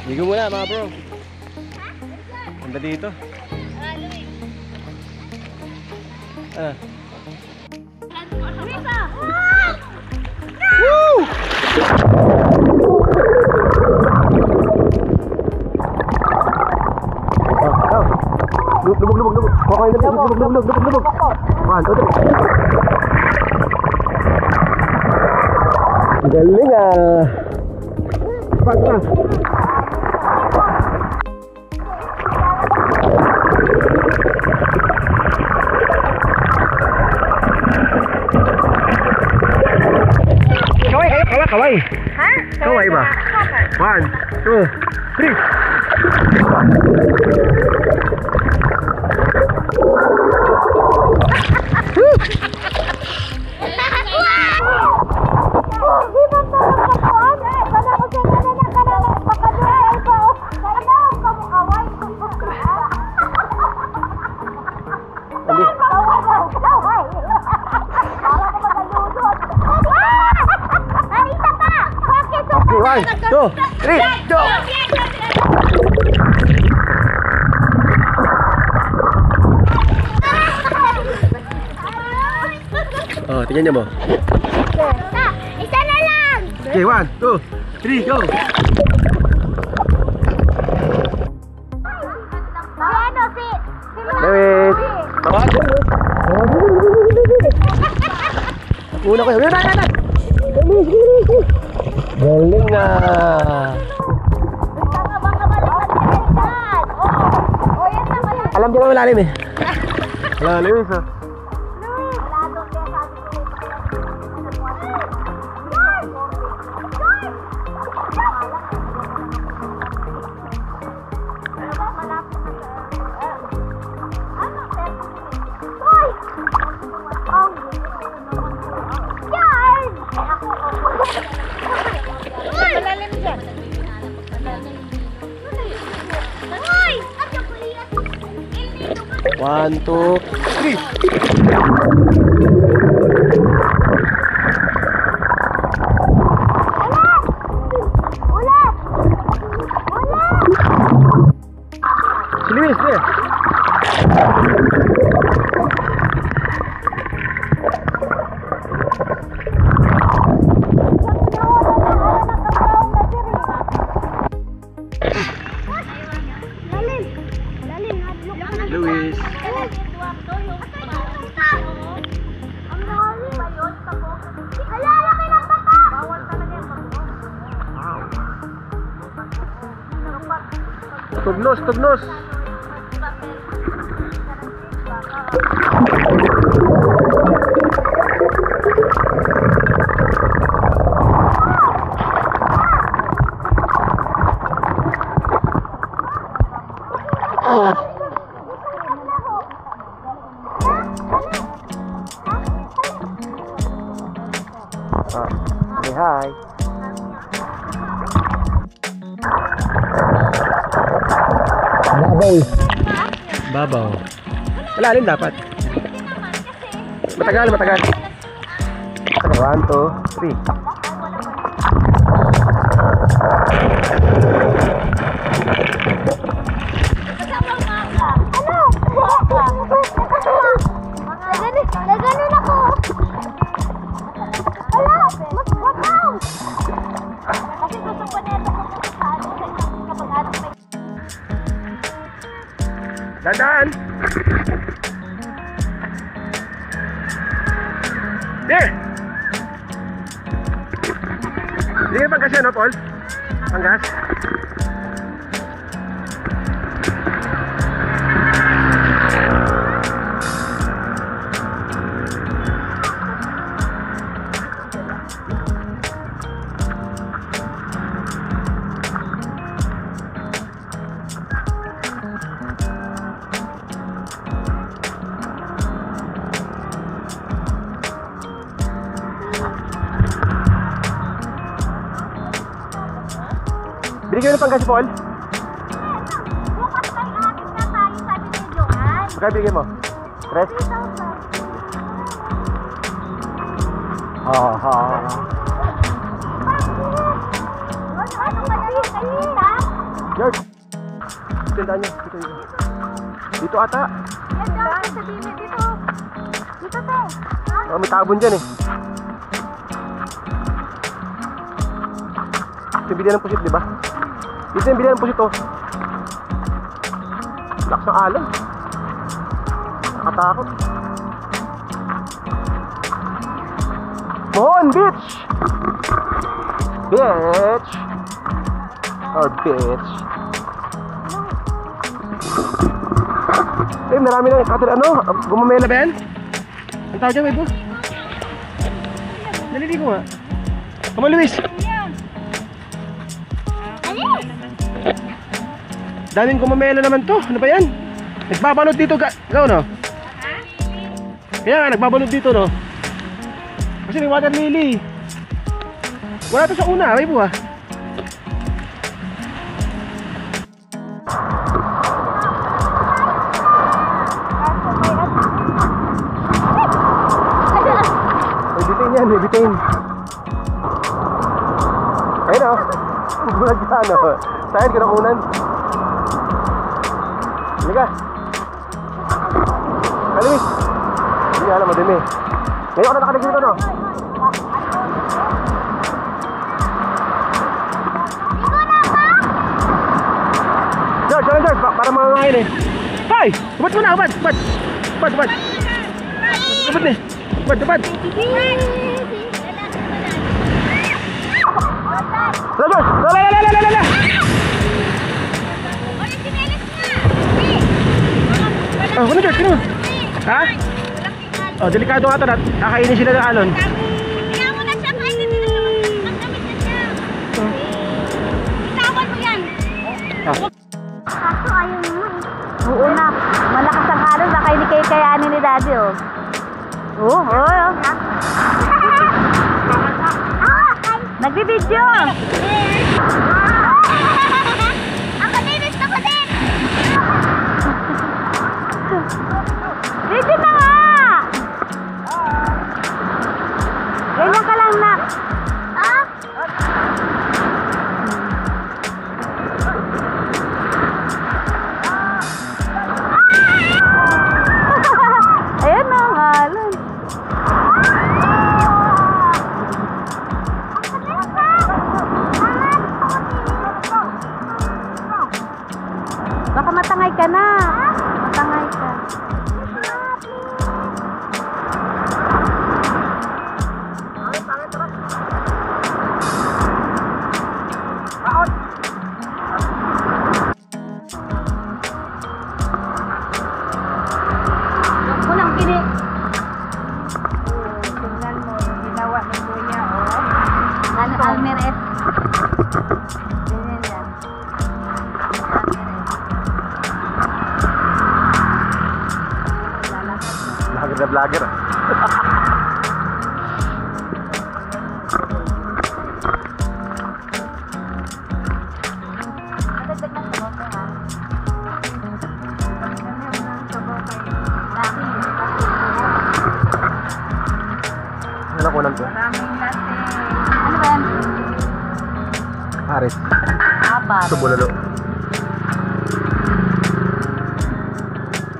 Speaker 1: Ligo muna mga bro. Ganda dito. Ah. Woo! Lubog. Okay na, lubog. One, two, three. Galing ah. Pagka. Kaway ba? 1, 2, 3. Okay, 1, 2, 3, go! Oh, tingnan niyo mo.
Speaker 6: Isa na lang!
Speaker 1: Okay, 1, 2, 3, go!
Speaker 6: Ano, si
Speaker 1: Lewis! Una ko yun. Galing na! Alam niyo na malalim eh. Wala, Lewis ah.
Speaker 6: Malalim dyan. Uy!
Speaker 1: 1, 2, 3. Si Luis, eh. Luis. Tugnos, tugnos. Say hi. Babaw. Babaw. Malalim dapat. Matagal, matagal. 1, 2, 3.
Speaker 6: Naganon ako. Wala, mas bakaw. Kasi gusto ko na ito kapag ano may...
Speaker 1: Dadaan. There. Hindi ka panggas yan, no, Paul? Panggas? Binigyan mo ng panggas, Paul?
Speaker 6: Bukas may akin na tayo, sabi ni Johan.
Speaker 1: Magkano binigyan mo? 3?
Speaker 6: 3,000.
Speaker 1: Ha.
Speaker 6: Ano kaya yung kanina?
Speaker 1: George! Tindaan niyo, dito niyo. Dito ata.
Speaker 6: Yan daw, sa dito. Dito te.
Speaker 1: Oh, may tabon dyan eh. Ito yung bilihan ng pusit, di ba? Dito yung bilihan ng pusit, oh. Lakas ng alon. Nakatakot. Mohon, bitch! Bitch! Or bitch. Eh, marami lang katil, ano? Gumamela ba yan? Ang tawag dyan, may bus. Naliligo nga. Come on, Luis! Daming kumamela naman to. Ano ba yan? Nagbabalot dito ikaw no? Kaya nga nagbabalot dito no? Kasi may water lily. Wala to sa una, may buha. May bitain yan, may bitain. Ayun o. Bulag ka ano. Saan ka nakunan? Halika. Kalimis. Hindi alam, madumi. Ngayon ka na nakalig dito no? George, para mangangain eh. Hoy! Ubad mo na, ubad! Ubad! Ubad eh! Ubad! Lala! Oh, ano George? Ano? Ha? Oh, delikado nga ito na. Kakainin sila ng alon.
Speaker 6: Kaya mo na siya kahit hindi na magdamit na siya. Itawan mo yan. Kaso ayaw mo. Oo na. Malakas ang alon. Baka hindi kayo kayanin ni Daddy oh. Oo. Nagbibidyo. Ako din. Video na nga. Ganyan ka lang na. Ah? Ayan na ang alon. Baka matangay ka na. Matangay ka. Unang kini. Tingnan mo yung ginawa ni Kuya, oh. Ano, Almeres? Ganyan yan.
Speaker 1: Vlogger na vlogger. Ano ko nandun?
Speaker 6: Ano ba yan?
Speaker 1: Paris.
Speaker 6: Apat.
Speaker 1: Subulalo.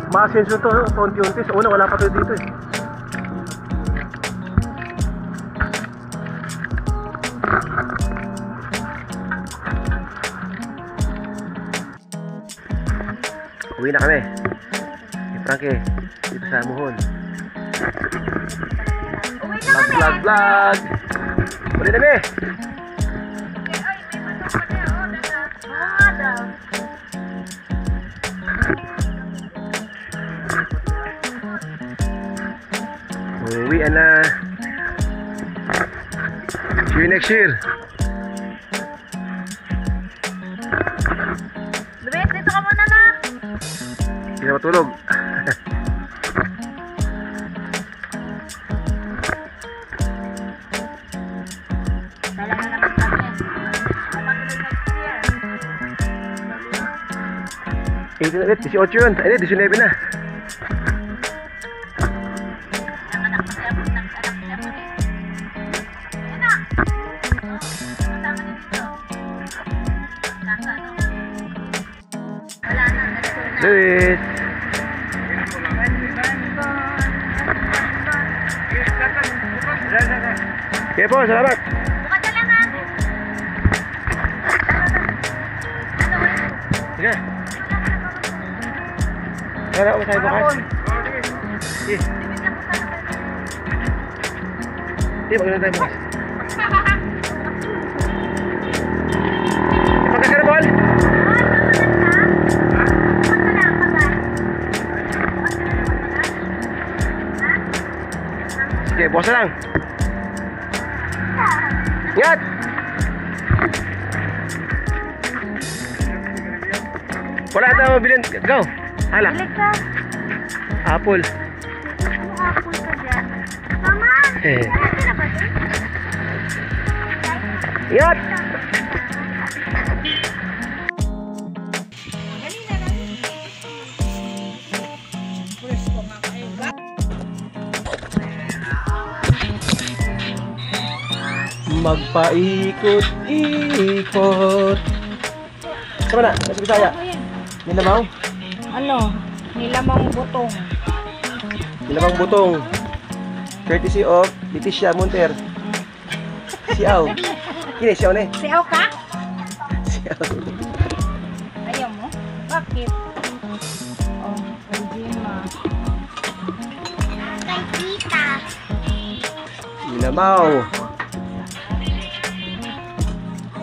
Speaker 1: Maasenso to, unti-unti. Sa una, wala pa to dito eh. Uwi na kami. Si Frankie, dito sa Muhon. Vlog! Uwi na kami! Uwi na. See you next year.
Speaker 6: Luis, dito ka muna na.
Speaker 1: Hindi na matulog.
Speaker 6: Talaga na kami.
Speaker 1: 18 yun. Ay, 19 na. Luis. Okay po, salamat.
Speaker 6: Bukas na lang ha.
Speaker 1: Sige. Kaya ako tayo bukas. Sige. Sige, maganda tayo bukas. Ipagkas ka na, Paul? Sige, bukas na lang. Ingat! Wala daw bilhin. Go. Hala.
Speaker 6: Bili ka.
Speaker 1: Apple.
Speaker 6: Ano apple ka dyan? Mama!
Speaker 1: Eh.
Speaker 6: Ano na ba dun?
Speaker 1: Ingat. Magpaikot-ikot. Sama na, nasa Bisaya. Nilamang?
Speaker 5: Ano? Nilamang butong.
Speaker 1: Nilamang butong. Courtesy of Leticia Monter. Siaw. Kini, siaw na eh.
Speaker 5: Siyaw ka?
Speaker 1: Siaw.
Speaker 5: Ayaw mo? Bakit? Oh, Regina.
Speaker 6: Kay tita.
Speaker 1: Nilamaw.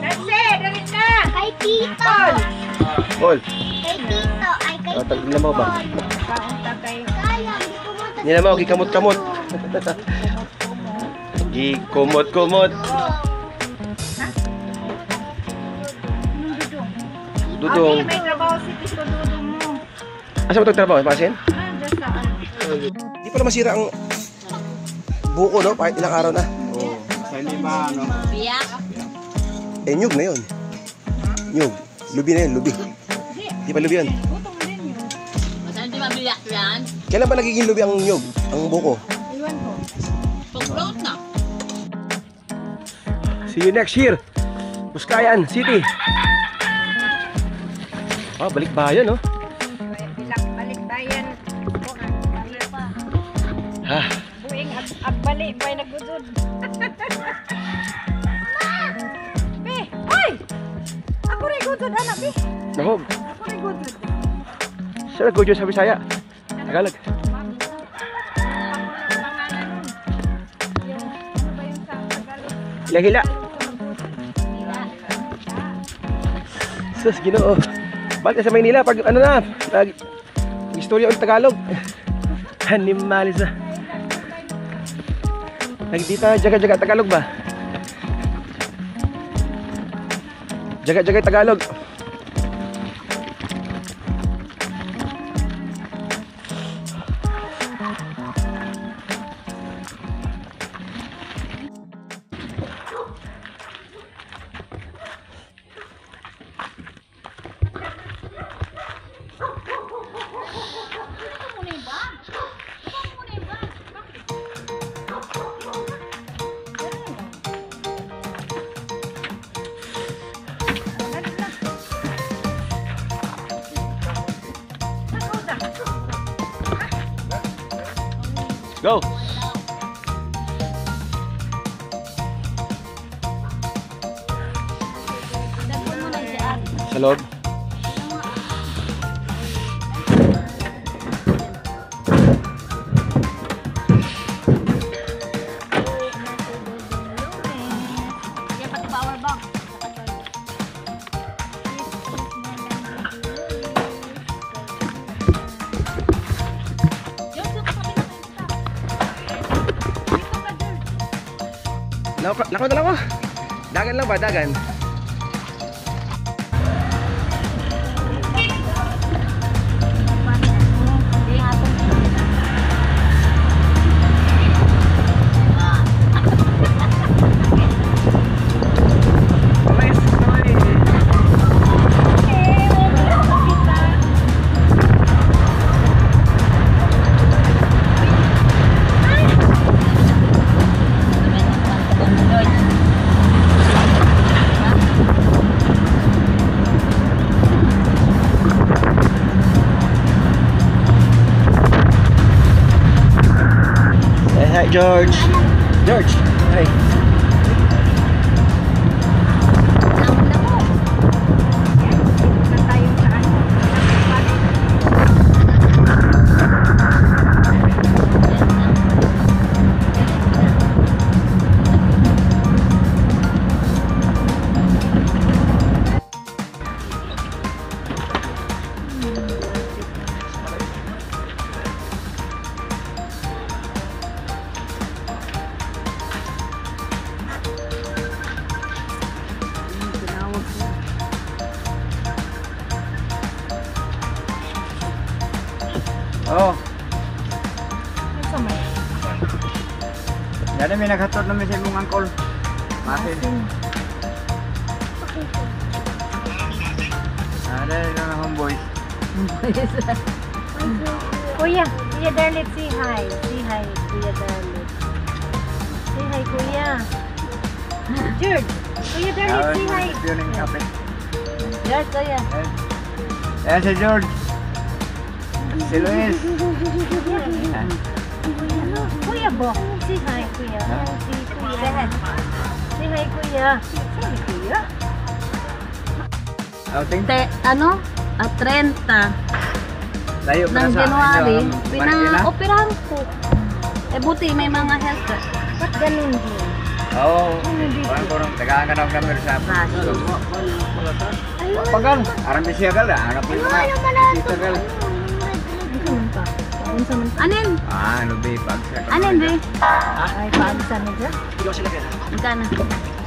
Speaker 5: Kasi, dali na!
Speaker 6: Kay tito.
Speaker 1: Paul.
Speaker 6: Kay tito. Ay, kay
Speaker 1: Ah, nilamaw ba?
Speaker 5: Kaon ta kay...
Speaker 6: Kaya, hindi ko mo
Speaker 1: Nilamaw, gikamot-kamot. Gikumot-kumot. Dudong.
Speaker 5: May trabaho si Tito Dudong mo.
Speaker 1: Asa mo trabaho? Pasin?
Speaker 5: Ah, just sa ano.
Speaker 1: Di pala masira ang buko, no? Kahit ilang araw na.
Speaker 3: Oo. Sa hindi ba, ano?
Speaker 5: Biyak?
Speaker 1: Eh, nyug na yun. Nyug. Lubi na yun, lubi. Di pa lubi yun.
Speaker 5: Butong din yun.
Speaker 2: Masaan di mabiyak yan?
Speaker 1: Kailan ba nagiging lubi ang nyug? Ang buko?
Speaker 5: Iwan ko.
Speaker 2: Pag-float na.
Speaker 1: See you next year. Buskayan City. Ah, balik bayan, no?
Speaker 5: Balik bayan. Balik pa.
Speaker 1: Ha.
Speaker 5: Buing agbalik bay nagudod. Be, ay! Ako rin gudod anak, be.
Speaker 1: Nako,
Speaker 5: Ako rin gudod.
Speaker 1: saan nag-go sa Bisaya? Tagalog. Hila-hila. Sus, Ginoo. Balik na sa Maynila pag ano na, istorya ulit Tagalog. Animalis na. Nagdita, jaga-jaga Tagalog ba? Jaga-jaga Tagalog. Go! Sa loob.
Speaker 6: Yan pati power bank.
Speaker 1: Lako na lang ako. Dagan lang ba? Dagan. Hi, George. George, hi.
Speaker 3: Oo.
Speaker 5: Ito man.
Speaker 3: Yan may naghatod namin sa imong angkol. Masin. Ada na homeboys.
Speaker 6: Kuya, Kuya Darlit, say hi. Say hi, Kuya Darlit. Say hi, Kuya. George, Kuya Darlit, say hi.
Speaker 3: Yun yung kape.
Speaker 6: George, Kuya.
Speaker 3: Ayan si George. Si Luis.
Speaker 6: Kuya Bo, say hi, Kuya. Si Kuya. Say hi, Kuya. Say hi, Kuya.
Speaker 3: Outing.
Speaker 6: 30
Speaker 3: Layo pa
Speaker 6: ng
Speaker 3: sa
Speaker 6: January,
Speaker 3: inyo, Marikina.
Speaker 6: pina-operahan ko. Eh buti, may mga health. Ba't ganun din?
Speaker 3: Oo. Parang kurang tagaan ka ng number sa Pagal. Aram siya gal. Hanap mo na. Dito gal.
Speaker 6: Anin?
Speaker 3: Ano ba? Pagsa.
Speaker 6: Anin, be? Ay, paalisan na dyan? Magkano?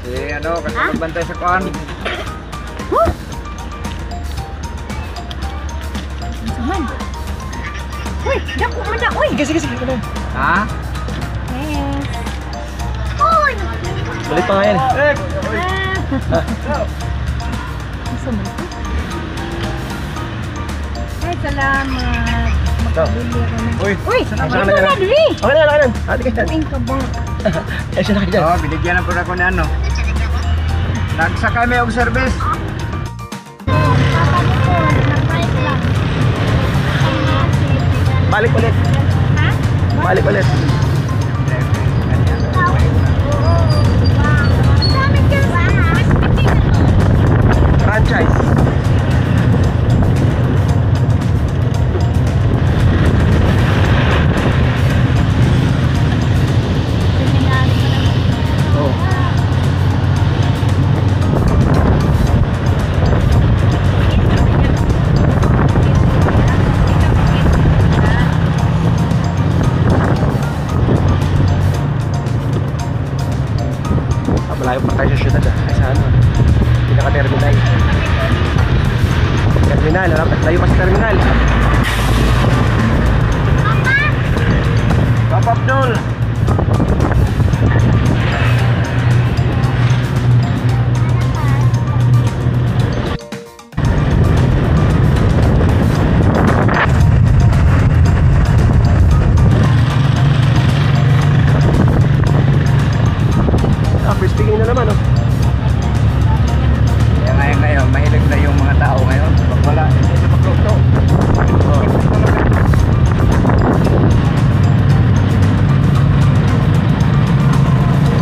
Speaker 3: Si ano, kasi magbantay sa kuhan.
Speaker 5: Saman. Uy, dako man na. Uy, sige.
Speaker 3: Ha?
Speaker 6: Yes.
Speaker 1: Balik pa nga yan.
Speaker 5: Ay, salamat. Makabili ako ng...
Speaker 1: Uy,
Speaker 5: Uy,
Speaker 1: saan
Speaker 5: ito
Speaker 1: ka
Speaker 5: na, Dri.
Speaker 1: Okay na. Hati ka dyan.
Speaker 5: Uwing ka ba?
Speaker 1: Eh, siya na ka dyan.
Speaker 3: Oo, binigyan na po ako ni ano. Nagsakay may og service.
Speaker 1: Balik ulit. Balik ulit. Franchise. Oh. Malayo pa tayo sa syudad ay sa ano, pinaka-terminal. Terminal, layo pa sa terminal. Papa Abdul! First speaking na naman, oh.
Speaker 3: Kaya ngayon, mahilig na yung mga tao ngayon. Pag wala, hindi na maglugto.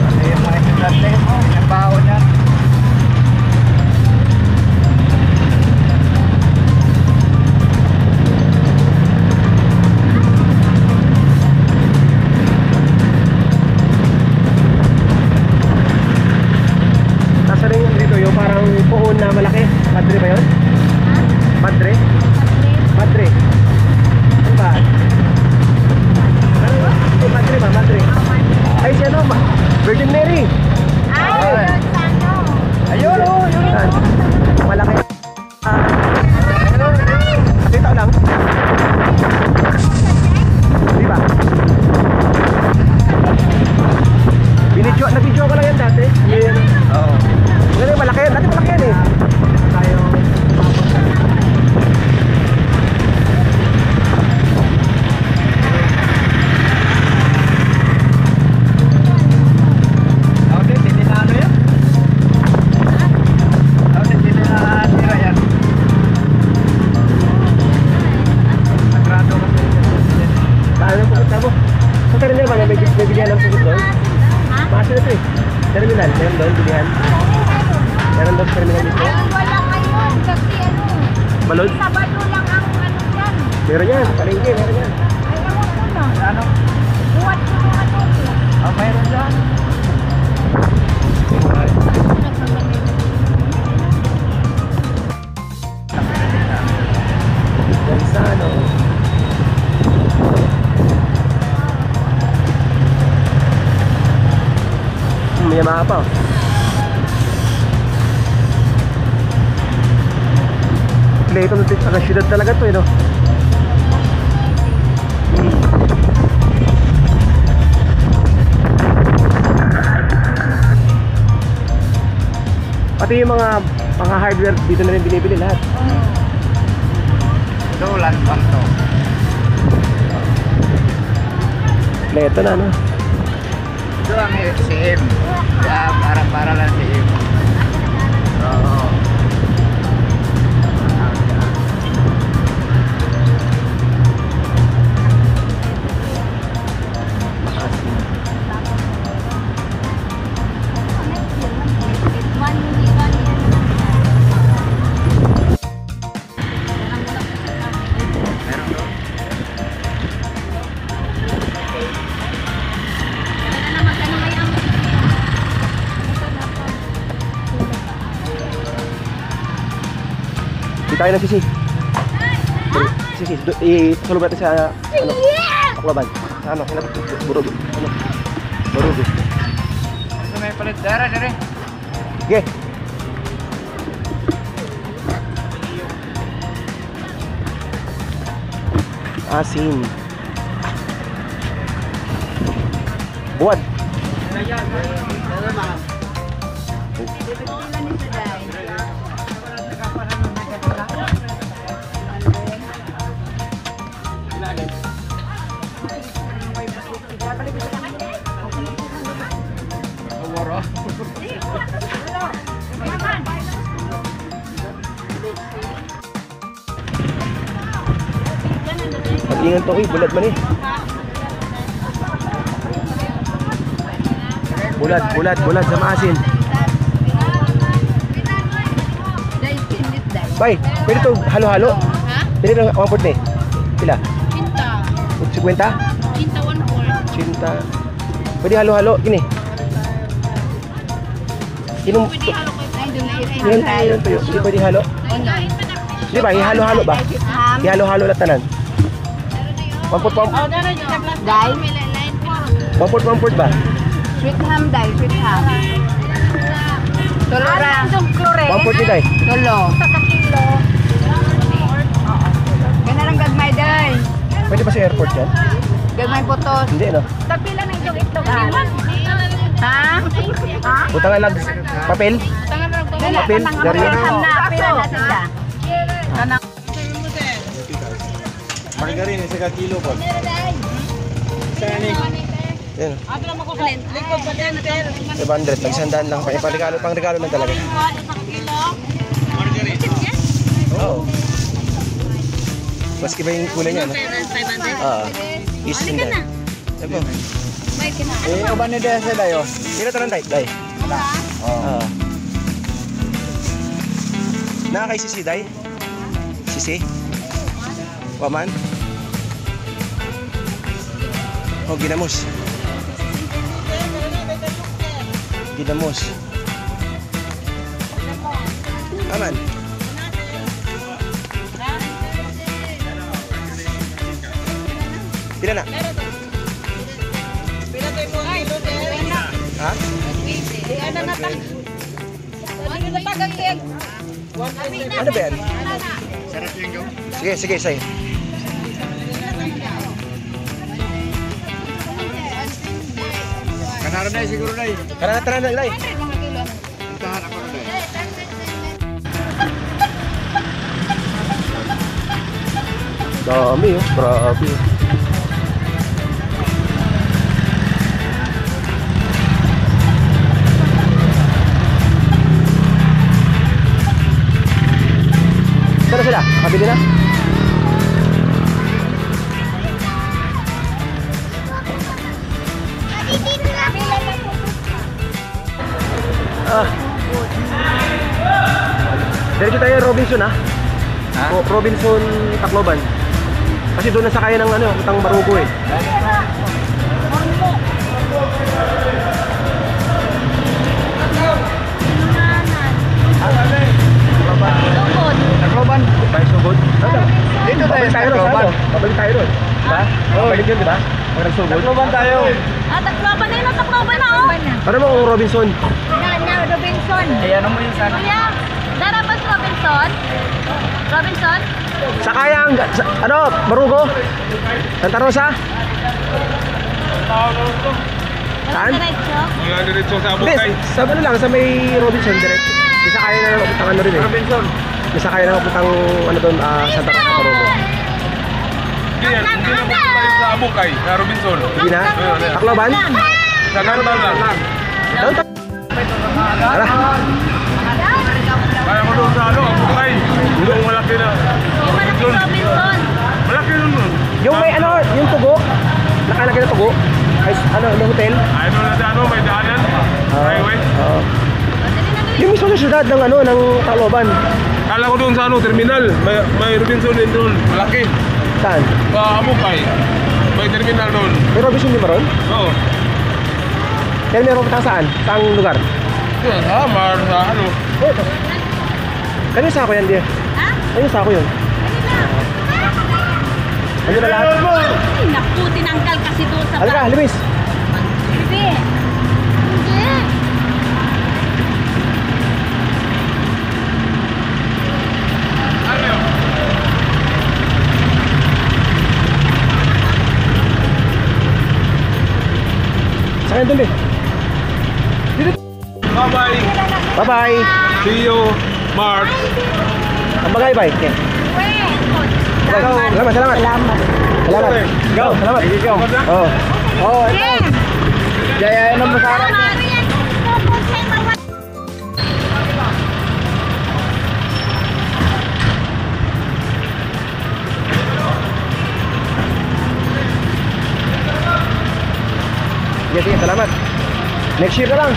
Speaker 3: Kasi yung mga estudyante, yung baho niya.
Speaker 1: Nasa rin yung dito, yung parang puon na malaki. Padre ba yun? Padre? Padre. Ano ba? Ano ba? Ay, Padre ba? Padre. Ay, siya no? Virgin Mary.
Speaker 3: Ay!
Speaker 1: Ayun, oh, yun. Malaki. Dito lang. Di ba? Nabidyo ko lang yan dati.
Speaker 3: Oo.
Speaker 1: Ngayon malaki yan. Dati malaki yan eh. Tayo.
Speaker 3: Hindi na ano yan? Hindi na tira yan. Sagrado kasi.
Speaker 1: Paano po punta mo? Sa terminal ba? May bilihan ng pugot doon? Maasa na ito eh. Terminal. Meron doon, bilihan. Meron doon sa terminal dito.
Speaker 6: Wala ngayon kasi
Speaker 1: Balod?
Speaker 6: Sabado lang ang yan.
Speaker 1: Meron yan. Palengke, meron yan.
Speaker 6: Ay, ewan ko na.
Speaker 3: Ano?
Speaker 6: Buwan ko ng
Speaker 3: Oh, mayroon dyan.
Speaker 1: Gansano. May Yamaha pa. Ito ng taga syudad talaga to, eh, no? Pati yung mga hardware dito na rin binibili lahat.
Speaker 3: Ito, land bank to.
Speaker 1: Ito na, no?
Speaker 3: Ito ang CM. Kaya para lang CM. Oo. Meron doon?
Speaker 1: Di tayo ng sisi. Sisi, ipasalub natin sa ano? Aklaban. Sa ano? Burugo. Ano? Burugo.
Speaker 3: Ito may palit dara dire.
Speaker 1: Sige. Asin. Buwan. Pag-ingan to, uy, bulat man eh. Bulat sa maasin. Bay, pwede to halo-halo?
Speaker 5: Ha?
Speaker 1: Pwede na 1/4 eh. Pila?
Speaker 5: Cinta.
Speaker 1: 50?
Speaker 5: Cinta 1/4.
Speaker 1: Cinta. Pwede halo-halo, gini. Inom
Speaker 5: Pwede halo kayo.
Speaker 1: ilan to yun? Hindi pwede halo? Di ba, ihalo-halo ba? Ihalo-halo na tanan. 1/4
Speaker 5: Dai.
Speaker 1: 1/4 ba?
Speaker 6: Sweet ham, day. Sweet ham. Tulo ra.
Speaker 1: 1/4 ni day.
Speaker 6: Tulo. Sa kakilo. Gana lang gagmay, day.
Speaker 1: Pwede ba sa airport yan?
Speaker 6: Gagmay putos.
Speaker 1: Hindi, no?
Speaker 6: Tapila ng itong itlog. Ha? Ha?
Speaker 1: Butang nga lang papel. Papel, daryo.
Speaker 6: Ham na. Pila na sila.
Speaker 1: Margarine, isa kilo po. Yan. 500, pagsandaan lang. Pang regalo lang talaga. Oo. Maski ba yung kulay niya, no? Oo. Isis na. Ito.
Speaker 3: Uban ni daya sa dayo.
Speaker 1: Sino ito lang, Day? Oo. Nakakay sisi, Day? Sisi? Waman? Oh, ginamos. Ginamos. Aman. Pila na? Ha? Ano ba yan? Sige, say.
Speaker 3: Kanara na siguro na eh.
Speaker 1: Tara na, Ilay.
Speaker 3: Tahan ako na eh.
Speaker 1: Dami, oh. Grabe. Saan na sila? Kabili na? Diretso tayo Robinson, ha?
Speaker 3: Ha?
Speaker 1: Robinson, Tacloban. Kasi doon na sakay ng ano, utang Marugo eh.
Speaker 3: Tacloban.
Speaker 1: Tayo sugod.
Speaker 3: Dito tayo sa Tacloban.
Speaker 1: Babalik tayo doon. Diba? Babalik yun, diba? Pag nagsugod.
Speaker 3: Tacloban tayo.
Speaker 5: Tacloban na yun. Tacloban na, oh.
Speaker 1: Ano mo kung Robinson?
Speaker 5: Robinson.
Speaker 3: Ay, ano mo yung sana?
Speaker 5: Kuya, darapas Robinson? Robinson?
Speaker 1: Sakayang, ano, Marugo? Santa Rosa? Saan?
Speaker 5: Diretso?
Speaker 1: Hindi, sa ano lang, sa may Robinson direct. May sakay na napuntang ano rin eh.
Speaker 3: Robinson.
Speaker 1: May sakay na napuntang ano doon, Santa Rosa Caromo.
Speaker 7: Hindi yan, hindi na tayo sa Abukay, sa Robinson.
Speaker 1: Hindi na? Tacloban?
Speaker 7: Sa Nantal lang.
Speaker 1: Downtown? Tara.
Speaker 7: Kaya mo doon sa ano, Abukay. Yung malaki na.
Speaker 4: Robinson.
Speaker 7: Malaki nun.
Speaker 1: Yung may ano, yung tugo, nakalagay na tugo, ay ano, na hotel.
Speaker 7: Ay, doon na sa ano, may daanan. Highway.
Speaker 1: Oo. Yung mismo sa syudad ng ano, ng Tacloban.
Speaker 7: Kala ko doon sa ano, terminal. May Robinson din doon. Malaki.
Speaker 1: Saan?
Speaker 7: Sa Abukay. May terminal doon.
Speaker 1: May Robinson di ba ron?
Speaker 7: Oo.
Speaker 1: Kaya meron pa saan? Saang lugar?
Speaker 7: Sa Samar, sa ano.
Speaker 1: Oh, ito. Kanino sa ako yan, di?
Speaker 4: Ha?
Speaker 1: Kanino sa ako yun? Ano na lahat?
Speaker 4: Ay, naku, tinanggal kasi doon sa
Speaker 1: Halika, Luis.
Speaker 4: Hindi. Hindi.
Speaker 1: Saan doon, di?
Speaker 7: Bye-bye.
Speaker 1: Bye-bye.
Speaker 7: See you, March.
Speaker 1: Ang bagay-bay. Okay. Salamat, salamat. Salamat. Go, salamat. Go. Oh. Oh, ito. Jayain mo sa akin. Sige, sige, salamat. Next year na lang.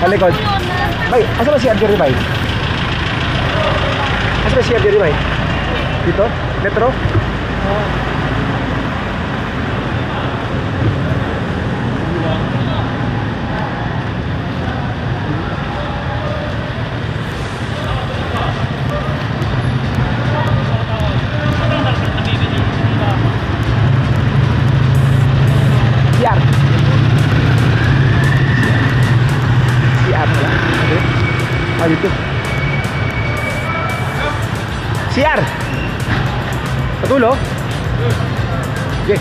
Speaker 1: Sa likod. Bay, asa ba si Adjeri Bay? Asa ba si Adjeri Bay? Dito? Metro? Siar. Siar pala. Okay. Ah, dito. Siar. Patulo? Okay.